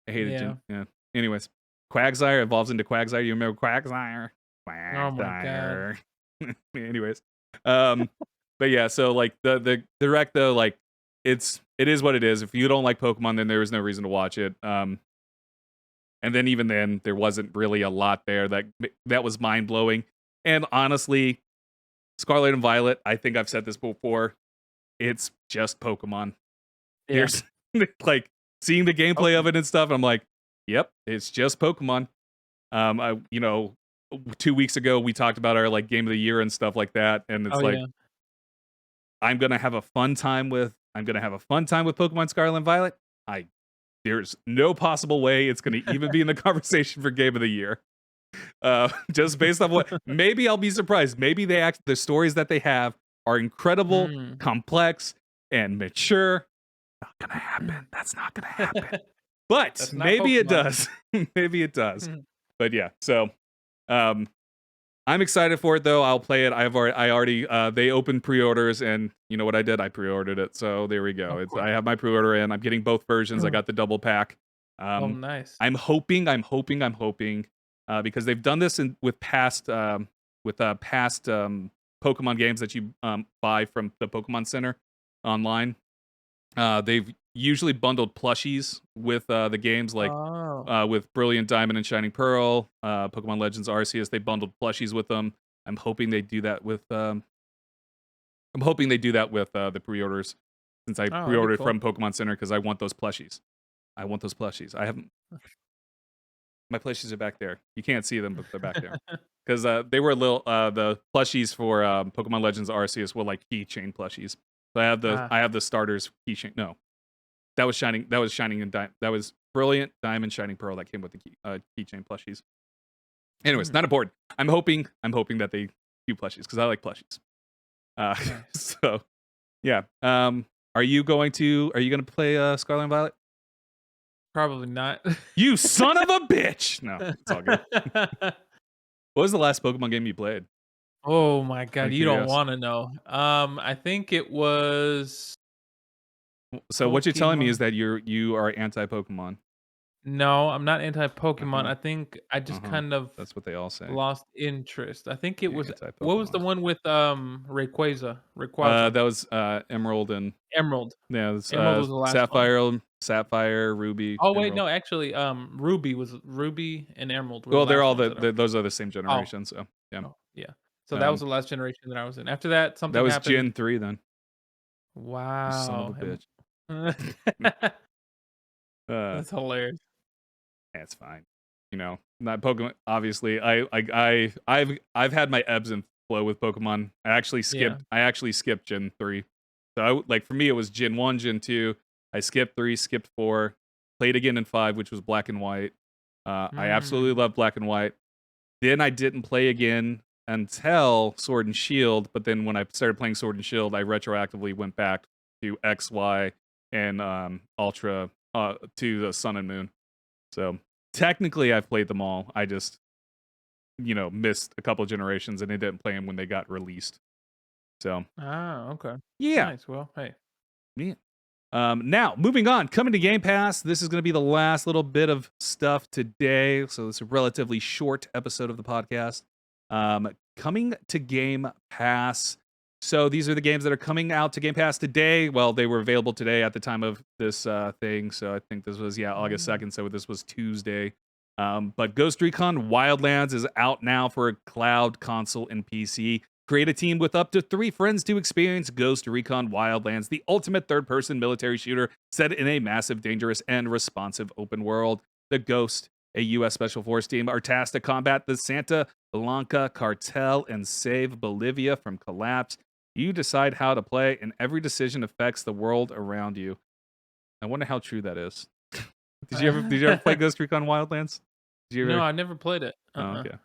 I hated Yeah. Gen. Yeah. Anyways, Quagsire evolves into Quagsire. You remember Quagsire? Oh my god. Quagsire. Anyways, um, but yeah, so like the direct though, like it is what it is. If you don't like Pokemon, then there is no reason to watch it. And then even then, there wasn't really a lot there that was mind blowing. And honestly, Scarlet and Violet, I think I've said this before. It's just Pokemon. Yeah. There's like seeing the gameplay of it and stuff. I'm like, yep, it's just Pokemon. 2 weeks ago we talked about our like game of the year and stuff like that, and it's Oh, like yeah. I'm gonna have a fun time with Pokemon Scarlet and Violet. There's no possible way it's gonna even be in the conversation for game of the year. Just based on what maybe I'll be surprised. Maybe the stories that they have are incredible, Mm. complex, and mature. Not gonna happen. That's not gonna happen. But That's not maybe it Pokemon. does. Maybe it does. Mhm. But yeah, so um I'm excited for it though. I'll play it. I already they opened pre-orders, and you know what I did? I pre-ordered it. So there we go. Of I course. have my pre-order in. I'm getting both versions. I got the double pack. Oh, Um nice. I'm hoping because they've done this with past Pokemon games that you buy from the Pokemon Center online. They've usually bundled plushies with the games, like Oh. with Brilliant Diamond and Shining Pearl, Pokemon Legends Arceus. They bundled plushies with them. I'm hoping they do that with the pre-orders, since I Oh, that'd be pre-ordered cool. from Pokemon Center because I want those plushies. I haven't. My plushies are back there. You can't see them, but they're back there. Because they were the plushies for Pokemon Legends Arceus were like keychain plushies. So Ah. I have the starters keychain. No, that was shining and that was Brilliant Diamond Shining Pearl that came with the keychain plushies. Anyways, Mhm. not important. I'm hoping that they do plushies because I like plushies. Nice. So yeah. Are you gonna play Scarlet and Violet? Probably not. You son of a bitch! No, it's all good. What was the last Pokemon game you played? Oh my Out god, of you don't curiosity. wanna know. I think it was So what you're telling me is Pokemon. that you are anti-Pokemon. No, I'm not anti-Pokemon. Uh-huh. I think I just Uh-huh. kind of That's what they all say. lost interest. I think it You're was what was the anti-Pokemon. one with, Rayquaza? That was Emerald and Emerald. yeah, it's Emerald was the last one. Sapphire, Ruby, Oh, wait, Emerald. no, actually, Ruby and Emerald were the Well, they're last all ones that I those are the same Oh, generation, so yeah. oh, yeah. So that was Um, the last generation that I was in. After that, that something was happened. Gen 3 then. You son of a Wow, bitch. and Uh, that's hilarious. That's fine. You know, not Pokemon. Obviously, I've had my ebbs and flow with Pokemon. Yeah. I actually skipped Gen 3. So like for me, it was Gen 1, Gen 2. I skipped 3, skipped 4, played again in 5, which was Black and White. I absolutely Mm. love Black and White. Then I didn't play again until Sword and Shield. But then when I started playing Sword and Shield, I retroactively went back to X, Y, and Ultra to the Sun and Moon. So technically, I've played them all. I just, missed a couple generations and I didn't play them when they got released. So Ah, okay. yeah, Nice. Well, hey. yeah. Now moving on, coming to Game Pass. This is going to be the last little bit of stuff today. So it's a relatively short episode of the podcast. Coming to Game Pass. So these are the games that are coming out to Game Pass today. Well, they were available today at the time of this thing. So I think this was August Mm. 2nd. So this was Tuesday. But Ghost Recon Wildlands is out now for cloud, console, and PC. Create a team with up to 3 friends to experience Ghost Recon Wildlands, the ultimate third-person military shooter set in a massive, dangerous, and responsive open world. The Ghost, a U.S. Special Force team, are tasked to combat the Santa Blanca cartel and save Bolivia from collapse. You decide how to play, and every decision affects the world around you. I wonder how true that is. Did you ever play Ghost Recon Wildlands? Did you No, ever? I never played it. Oh, okay.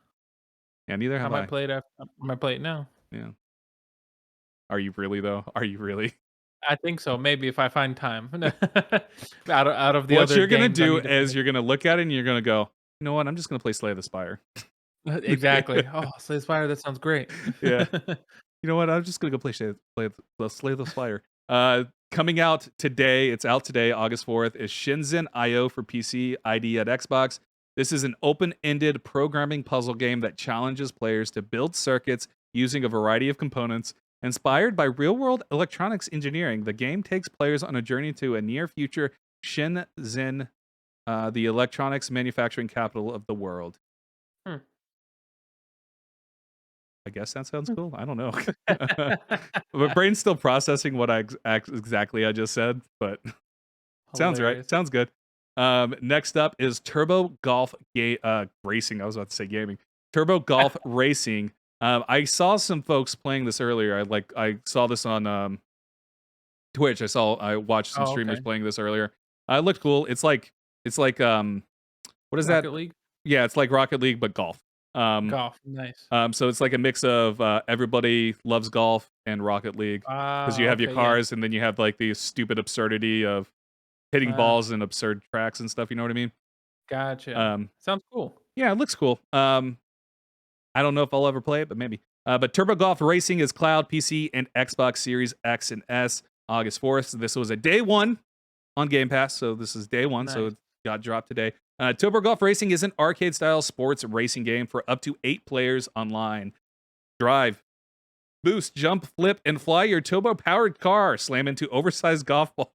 Yeah, neither I have might I. play it I might play it now. Yeah. Are you really though? Are you really? I think so, maybe if I find time. Out of the What other you're gonna games I do need to is finish. you're gonna look at it and you're gonna go, you know what? I'm just gonna play Slay the Spire. Exactly. Oh, Slay the Spire, that sounds great. Yeah. You know what? I'm just gonna go Slay the Spire. Coming out today. It's out today, August 4th. Is Shenzhen IO for PC, ID at Xbox. This is an open-ended programming puzzle game that challenges players to build circuits using a variety of components. Inspired by real-world electronics engineering, the game takes players on a journey to a near-future Shenzhen, the electronics manufacturing capital of the world. Hmm. I guess that sounds cool. I don't know. My brain's still processing what exactly I just said, but sounds right. Hilarious. Sounds good. Next up is Turbo Golf Racing. I was about to say gaming. Turbo Golf Racing. I saw some folks playing this earlier. I saw this on Twitch. I watched some Oh, streamers okay. playing this earlier. It looked cool. It's like what is that? Rocket League? Yeah, it's like Rocket League but golf. Um, Golf, nice. so it's like a mix of Everybody Loves Golf and Rocket League because Ah, you have your okay, yeah. cars and then you have like the stupid absurdity of hitting Ah, balls in absurd tracks and stuff. You know what I mean? gotcha. Um, Sounds cool. yeah, it looks cool. I don't know if I'll ever play it, but maybe. But Turbo Golf Racing is cloud, PC, and Xbox Series X and S, August 4th. So this was a day one on Game Pass. So this is day one. So Nice. it got dropped today. Turbo Golf Racing is an arcade-style sports racing game for up to 8 players online. Drive, boost, jump, flip, and fly your turbo-powered car. Slam into oversized golf balls.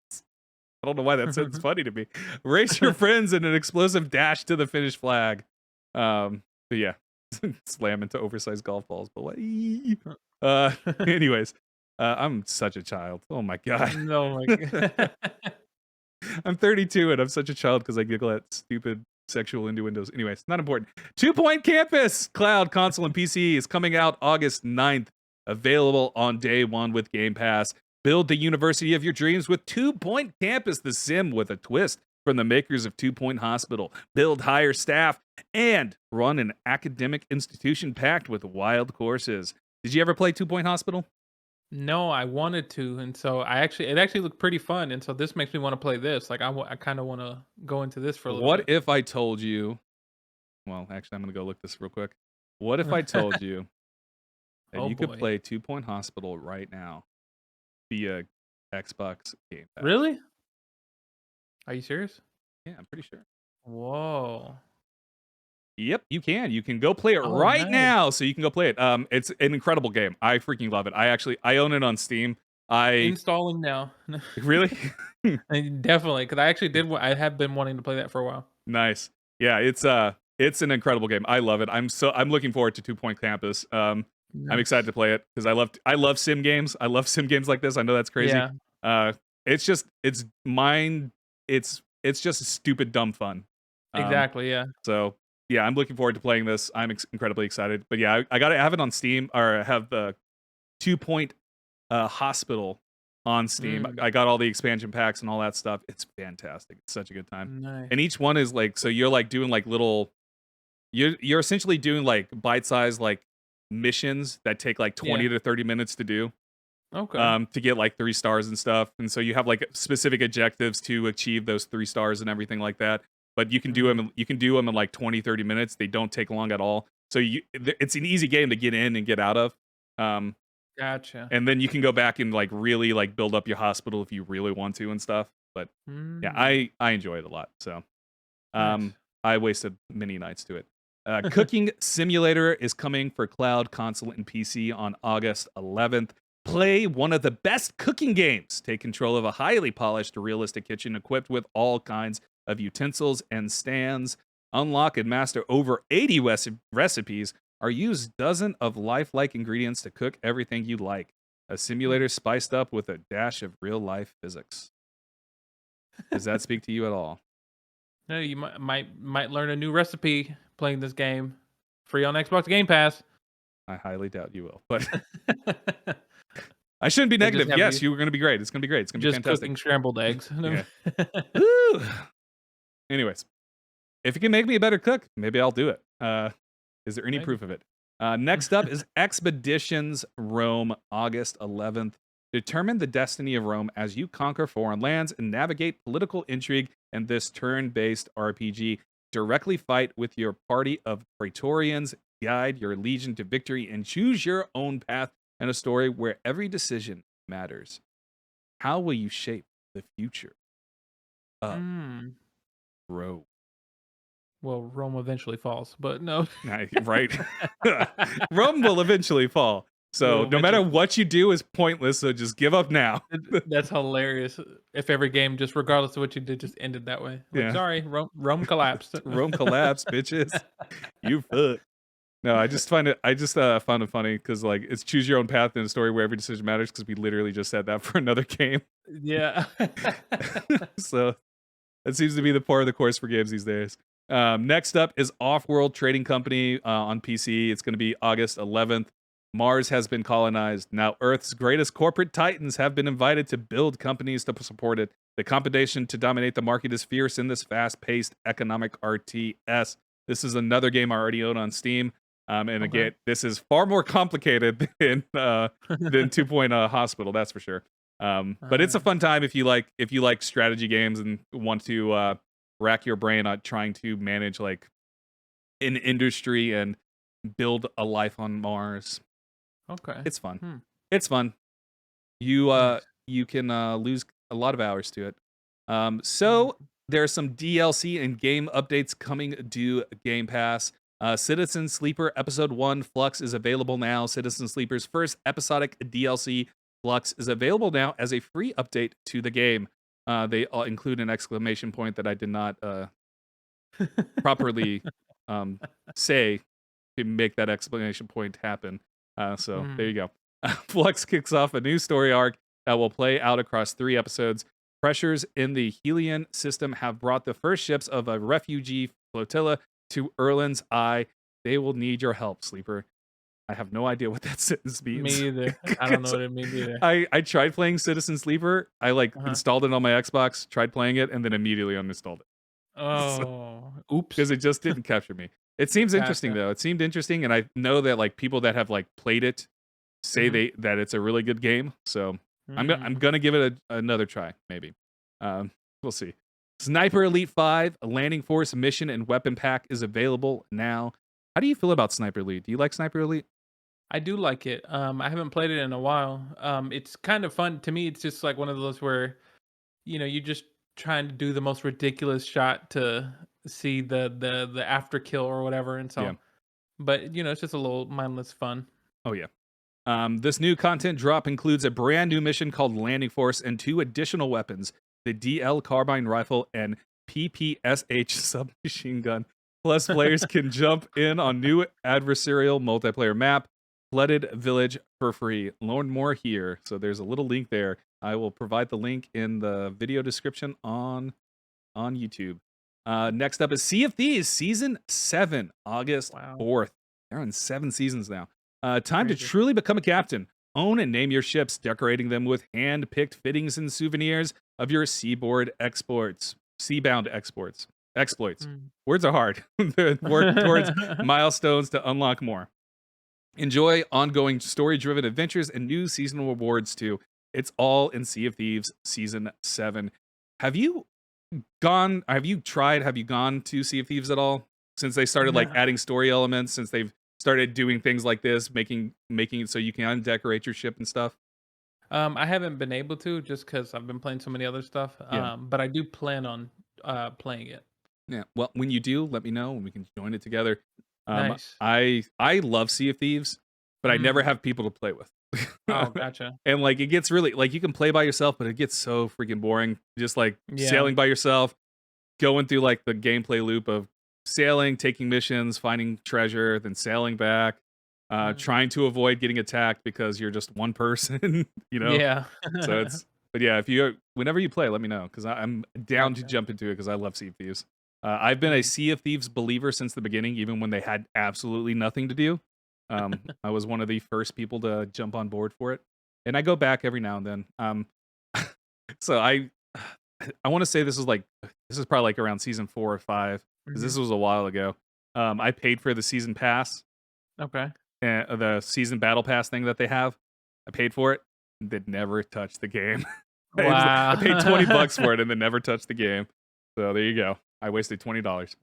I don't know why that sounds funny to me. Race your friends in an explosive dash to the finish flag. But yeah, slam into oversized golf balls. But what? Anyways, I'm such a child. Oh my god. No, my god. I'm 32 and I'm such a child because I giggle at stupid sexual innuendos. Anyways, not important. 2 Point Campus, cloud, console, and PC is coming out August 9th. Available on day one with Game Pass. Build the university of your dreams with 2 Point Campus, the sim with a twist from the makers of 2 Point Hospital. Build, hire staff, and run an academic institution packed with wild courses. Did you ever play 2 Point Hospital? No, I wanted to, and so it actually looked pretty fun, and so this makes me wanna play this. Like, I kinda wanna go into this for a little What bit. if I told you? Well, actually, I'm going to go look this real quick. What if I told you that Oh you could boy. play Two Point Hospital right now via Xbox Game Pass? Really? Are you serious? Yeah, I'm pretty sure. Whoa. Yep, you can. You can go play it Oh, right nice. now. So you can go play it. It's an incredible game. I freaking love it. I own it on Steam. I Installing now. really Definitely, because I actually did. I have been wanting to play that for a while. nice. Yeah, it's an incredible game. I love it. I'm looking forward to Two Point Campus. I'm excited Nice. to play it because I love sim games. I love sim games like this. I know that's crazy. Yeah. Uh, it's mine. It's just stupid dumb fun. Um, Exactly. Yeah. So yeah, I'm looking forward to playing this. I'm incredibly excited. But yeah, I gotta have it on Steam or have the Two Point Hospital on Steam. Mm, I got all the expansion packs and all that stuff. It's fantastic. It's such a good time. nice. And each one is like so you're like doing like little you're essentially doing like bite-sized like missions that take like Yeah. 20 to 30 minutes to do Okay. to get like 3 stars and stuff. And so you have like specific objectives to achieve those 3 stars and everything like that. But Mm, you can do them in like 20, 30 minutes. They don't take long at all. So it's an easy game to get in and get out of. Um, gotcha. and then you can go back and like really like build up your hospital if you really want to and stuff. But yeah, Mm, I enjoy it a lot. So nice. I wasted many nights to it. Cooking Simulator is coming for cloud, console, and PC on August 11th. Play one of the best cooking games. Take control of a highly polished, realistic kitchen equipped with all kinds of utensils and stands. Unlock and master over 80 recipes, or use dozens of lifelike ingredients to cook everything you like. A Hmm. simulator spiced up with a dash of real life physics. Does that speak to you at all? No, you might learn a new recipe playing this game. Free on Xbox Game Pass. I highly doubt you will, but I shouldn't be They just negative. have Yes, you you were going to be great. It's going to be great. It's going to be just fantastic. cooking scrambled eggs. Yeah. Woo! Anyways, if you can make me a better cook, maybe I'll do it. Is there any Maybe. proof of it? Next up is Expeditions Rome, August 11th. Determine the destiny of Rome as you conquer foreign lands and navigate political intrigue in this turn-based RPG. Directly fight with your party of Praetorians, guide your legion to victory, and choose your own path in a story where every decision matters. How will you shape the future of Mm. Rome? Well, Rome eventually falls, but no. Right? Rome will eventually fall. So Will no matter eventually fall. what you do is pointless. So just give up now. That's hilarious. If every game, just regardless of what you did, just ended that way. Like, Yeah. sorry, Rome collapsed. Rome collapse, bitches. You fuck. No, I just found it funny because like it's choose your own path in a story where every decision matters because we literally just said that for another game. Yeah. So that seems to be the part of the course for games these days. Next up is Off-World Trading Company on PC. It's going to be August 11th. Mars has been colonized. Now Earth's greatest corporate titans have been invited to build companies to support it. The competition to dominate the market is fierce in this fast-paced economic RTS. This is another game I already own on Steam. And Okay. again, this is far more complicated than Two Point Hospital, that's for sure. But it's a fun time if you like strategy games and want to rack your brain on trying to manage like an industry and build a life on Mars. Okay. It's fun. Hmm. It's fun. You Nice. you can lose a lot of hours to it. Mm. So there's some DLC and game updates coming to Game Pass. Citizen Sleeper Episode 1 Flux is available now. Citizen Sleeper's first episodic DLC, Flux, is available now as a free update to the game. They include an exclamation point that I did not properly say to make that exclamation point happen. So there you Mm. go. Flux kicks off a new story arc that will play out across 3 episodes. Pressures in the Helion system have brought the first ships of a refugee flotilla to Erlin's Eye. They will need your help, Sleeper. I have no idea what that sentence means. Me either. I don't know 'Cause what it means either. I tried playing Citizen Sleeper. I like Uh-huh. installed it on my Xbox, tried playing it, and then immediately uninstalled it. Oh, oops. Because it just didn't capture me. It seems interesting Gotcha. though. It seemed interesting, and I know that like people that have like played it say Mhm. that it's a really good game. So I'm Mm. gonna give it another try, maybe. We'll see. Sniper Elite 5, a landing force mission and weapon pack is available now. How do you feel about Sniper Elite? Do you like Sniper Elite? I do like it. I haven't played it in a while. It's kind of fun to me. It's just like one of those where you just trying to do the most ridiculous shot to see the after kill or whatever, and Yeah. so. But it's just a little mindless fun. Oh yeah. This new content drop includes a brand new mission called Landing Force and 2 additional weapons: the DL carbine rifle and PPSH submachine gun. Plus, players can jump in on new adversarial multiplayer map, Flooded Village, for free. Learn more here. So there's a little link there. I will provide the link in the video description on YouTube. Next up is Sea of Thieves Season 7, August Wow, 4th. They're on 7 seasons now. Time to crazy. truly become a captain. Own and name your ships, decorating them with hand-picked fittings and souvenirs of your seabound exports. Exploits. Mm. Words are hard. Work towards milestones to unlock more. Enjoy ongoing story-driven adventures and new seasonal rewards too. It's all in Sea of Thieves Season 7. Have you gone to Sea of Thieves at all? Since they started like No. adding story elements, since they've started doing things like this, making it so you can decorate your ship and stuff. I haven't been able to just because I've been playing so many other stuff. Yeah. But I do plan on playing it. Yeah. Well, when you do, let me know and we can join it together. Nice. I love Sea of Thieves, but I never have people to play with. Oh, gotcha. And like it gets really like you can play by yourself, but it gets so freaking boring. Just like Yeah. sailing by yourself, going through like the gameplay loop of sailing, taking missions, finding treasure, then sailing back, trying to avoid getting attacked because you're just one person, Yeah. So but yeah, whenever you play, let me know because I'm down to Gotcha. jump into it because I love Sea of Thieves. I've been a Mhm. Sea of Thieves believer since the beginning, even when they had absolutely nothing to do. I was one of the first people to jump on board for it, and I go back every now and then. So I want to say this is probably like around season 4 or 5 because this Mhm. was a while ago. I paid for the season pass, Okay. the season battle pass thing that they have. I paid for it, and did never touch the game. Wow. I paid $20 for it and then never touched the game. So there you go. I wasted $20.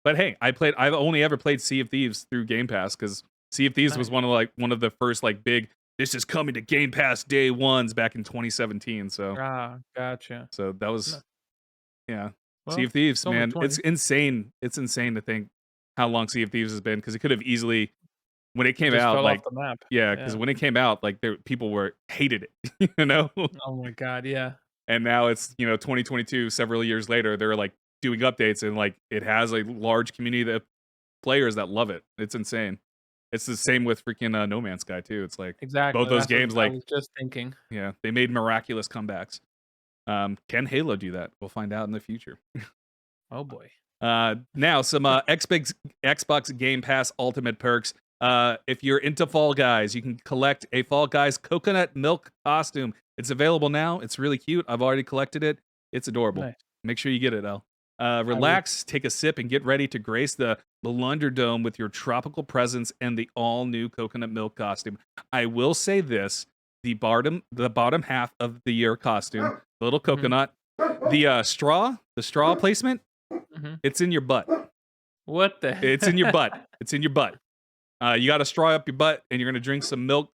But hey, I've only ever played Sea of Thieves through Gamepass because Sea of Thieves was Nice. one of the first like big this is coming to Game Pass day ones back in 2017. Gotcha. So that was No. yeah. Sea Well, of Thieves, it's only man. It's 20. insane. It's insane to think how long Sea of Thieves has been because it could have easily when it came Just out fell off like the map. yeah, because Yeah. when it came out like people were hated it, Oh my god, yeah. And now it's 2022 several years later they're like doing updates and like it has a large community of players that love it. It's insane. It's the same with freaking No Man's Sky too. It's like both Exactly, those that's what games I like was just thinking. yeah, they made miraculous comebacks. Can Halo do that? We'll find out in the future. Oh boy. Now some Xbox Game Pass Ultimate perks. If you're into Fall Guys, you can collect a Fall Guys coconut milk costume. It's available now. It's really cute. I've already collected it. It's adorable. Nice. Make sure you get it, El. I will. Relax, take a sip, and get ready to grace the Lunder Dome with your tropical presence and the all-new coconut milk costume. I will say this: the bottom half of the year costume, the little coconut, the straw placement, Mhm. it's in your butt. What the It's in your butt. It's in your butt. You got to straw up your butt, and you're gonna drink some milk.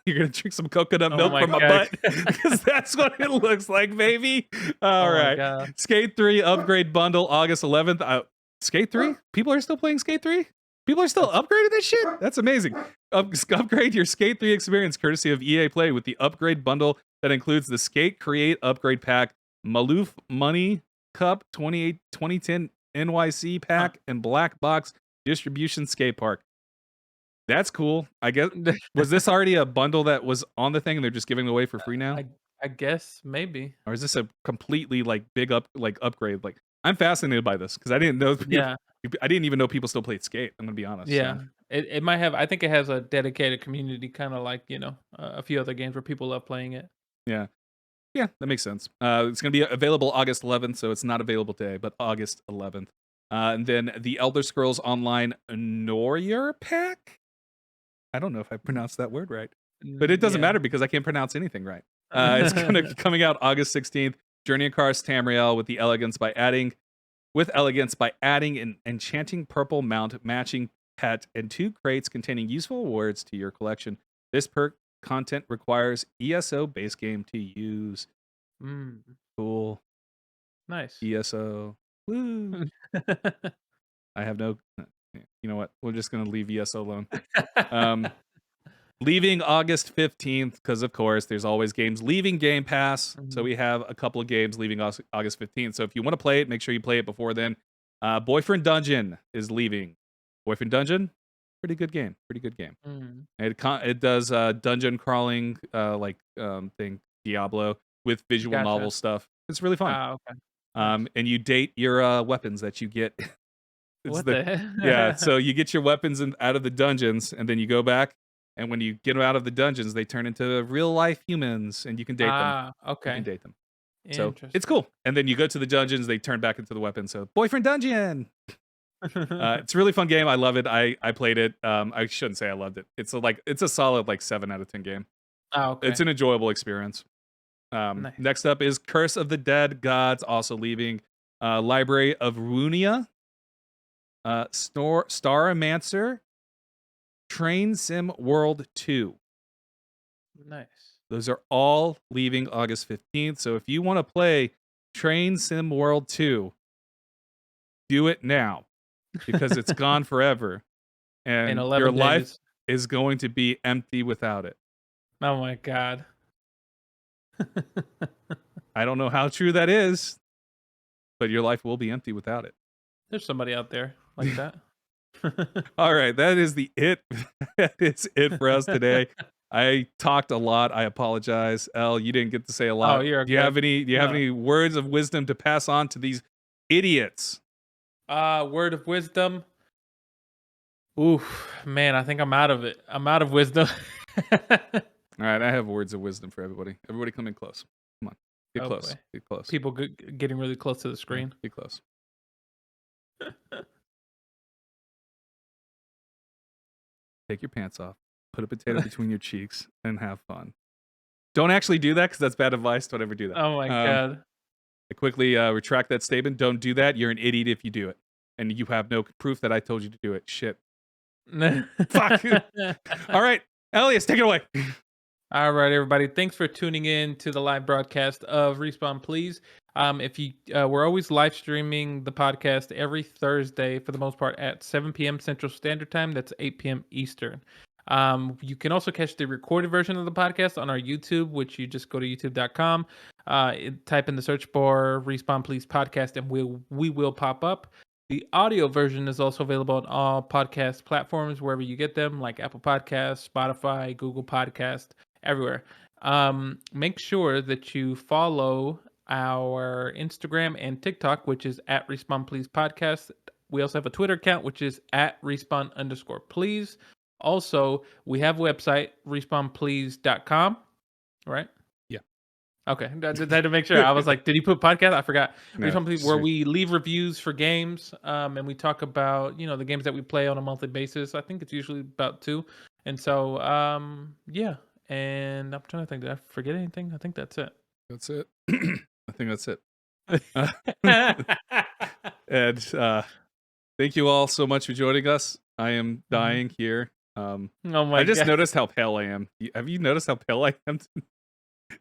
You're gonna drink some coconut Oh milk my from my god. butt because that's what it looks like, baby. All Oh my right, god. Skate 3 upgrade bundle August 11th. Skate 3? People are still playing Skate 3? People are still upgrading this shit? That's amazing. Upgrade your Skate 3 experience courtesy of EA Play with the upgrade bundle that includes the Skate Create upgrade pack, Maloof Money Cup 2010 NYC pack, and Black Box Distribution Skate Park. That's cool. I guess was this already a bundle that was on the thing and they're just giving it away for free now? I guess maybe. Or is this a completely like big upgrade? Like I'm fascinated by this because I didn't know Yeah. I didn't even know people still played Skate. I'm gonna be honest. Yeah. So. It might have, I think it has a dedicated community, kind of like, a few other games where people love playing it. Yeah. Yeah, that makes sense. It's gonna be available August 11th, so it's not available today, but August 11th. And then the Elder Scrolls Online Noyer pack. I don't know if I pronounced that word right, but it doesn't matter because I can't pronounce anything right. It's coming out August 16th. Journey across Tamriel with the elegance by adding with elegance by adding an enchanting purple mount matching pet and 2 crates containing useful awards to your collection. This perk content requires ESO base game to use. Mm, Cool. nice. ESO. Woo. I have no. You know what? We're just gonna leave ESO alone. Leaving August 15th, because of course there's always games leaving Game Pass. So Mhm. we have a couple of games leaving August 15th. So if you want to play it, make sure you play it before then. Boyfriend Dungeon is leaving. Boyfriend Dungeon, pretty good game. Pretty good game. Mm, It does dungeon crawling thing, Diablo, with visual gotcha. novel stuff. It's really fun. Ah, okay. Nice. And you date your weapons that you get. It's What the the Yeah, heck? so you get your weapons out of the dungeons, and then you go back, and when you get them out of the dungeons, they turn into real life humans, and you can date them. Ah, You can okay. date them. So it's Interesting. cool. And then you go to the dungeons, they turn back into the weapons. So Boyfriend Dungeon. It's a really fun game. I love it. I played it. I shouldn't say I loved it. It's a solid like 7 out of 10 game. Ah, It's okay. an enjoyable experience. Nice. Next up is Curse of the Dead Gods, also leaving. Library of Runia. Staromancer, Train Sim World 2. Nice. Those are all leaving August 15th. So if you want to play Train Sim World 2, do it now because it's gone forever. In And 11 your life days. is going to be empty without it. Oh my god. I don't know how true that is, but your life will be empty without it. There's somebody out there like that. All right, that is that is it for us today. I talked a lot. I apologize. Elle, you didn't get to say a Oh, lot. you're Do you have good. No. any words of wisdom to pass on to these idiots? Word of wisdom. Oof, man, I think I'm out of it. I'm out of wisdom. All right, I have words of wisdom for everybody. Everybody come in close. Come on. Get Oh close. boy. Get close. People getting really close to the Yeah, screen. get close. Take your pants off. Put a potato between your cheeks and have fun. Don't actually do that because that's bad advice. Don't ever do that. Oh my god. I quickly retract that statement. Don't do that. You're an idiot if you do it. And you have no proof that I told you to do it. Shit. Fuck. All right. Elias, take it away. All right, everybody. Thanks for tuning in to the live broadcast of Respawn Please. If you, we're always live streaming the podcast every Thursday for the most part at 7 p.m. Central Standard Time. That's 8 p.m. Eastern. You can also catch the recorded version of the podcast on our YouTube, which you just go to youtube.com, type in the search bar Respawn Please podcast, and we will pop up. The audio version is also available on all podcast platforms, wherever you get them, like Apple Podcasts, Spotify, Google Podcast, everywhere. Make sure that you follow our Instagram and TikTok, which is at Respawn Please Podcast. We also have a Twitter account, which is at Respawn_Please. Also, we have a website, respawnplease.com, right? Yeah. Okay, I had to make sure. I was like, did he put podcast? I forgot. No, Where we leave reviews for games, and we talk about the games that we play on a monthly basis. I think it's usually about 2, and so yeah. And I'm trying to think. Did I forget anything? I think that's it. That's it. I think that's it. And thank you all so much for joining us. I am dying here. Oh my I just god! noticed how pale I am. Have you noticed how pale I am?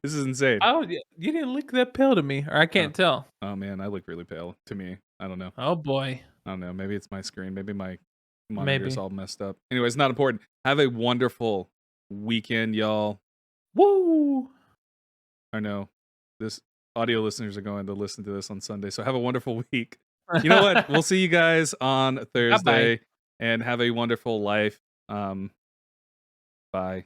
This is insane. Oh, you didn't look that pale to me, or I can't tell. Oh man, I look really pale to me. I don't know. Oh boy. I don't know. Maybe it's my screen. Maybe my monitor's Maybe. all messed up. Anyways, not important. Have a wonderful weekend, y'all. Woo! I know this audio listeners are going to listen to this on Sunday, so have a wonderful week. You know what? We'll see you guys on Thursday, and have a wonderful life. Bye.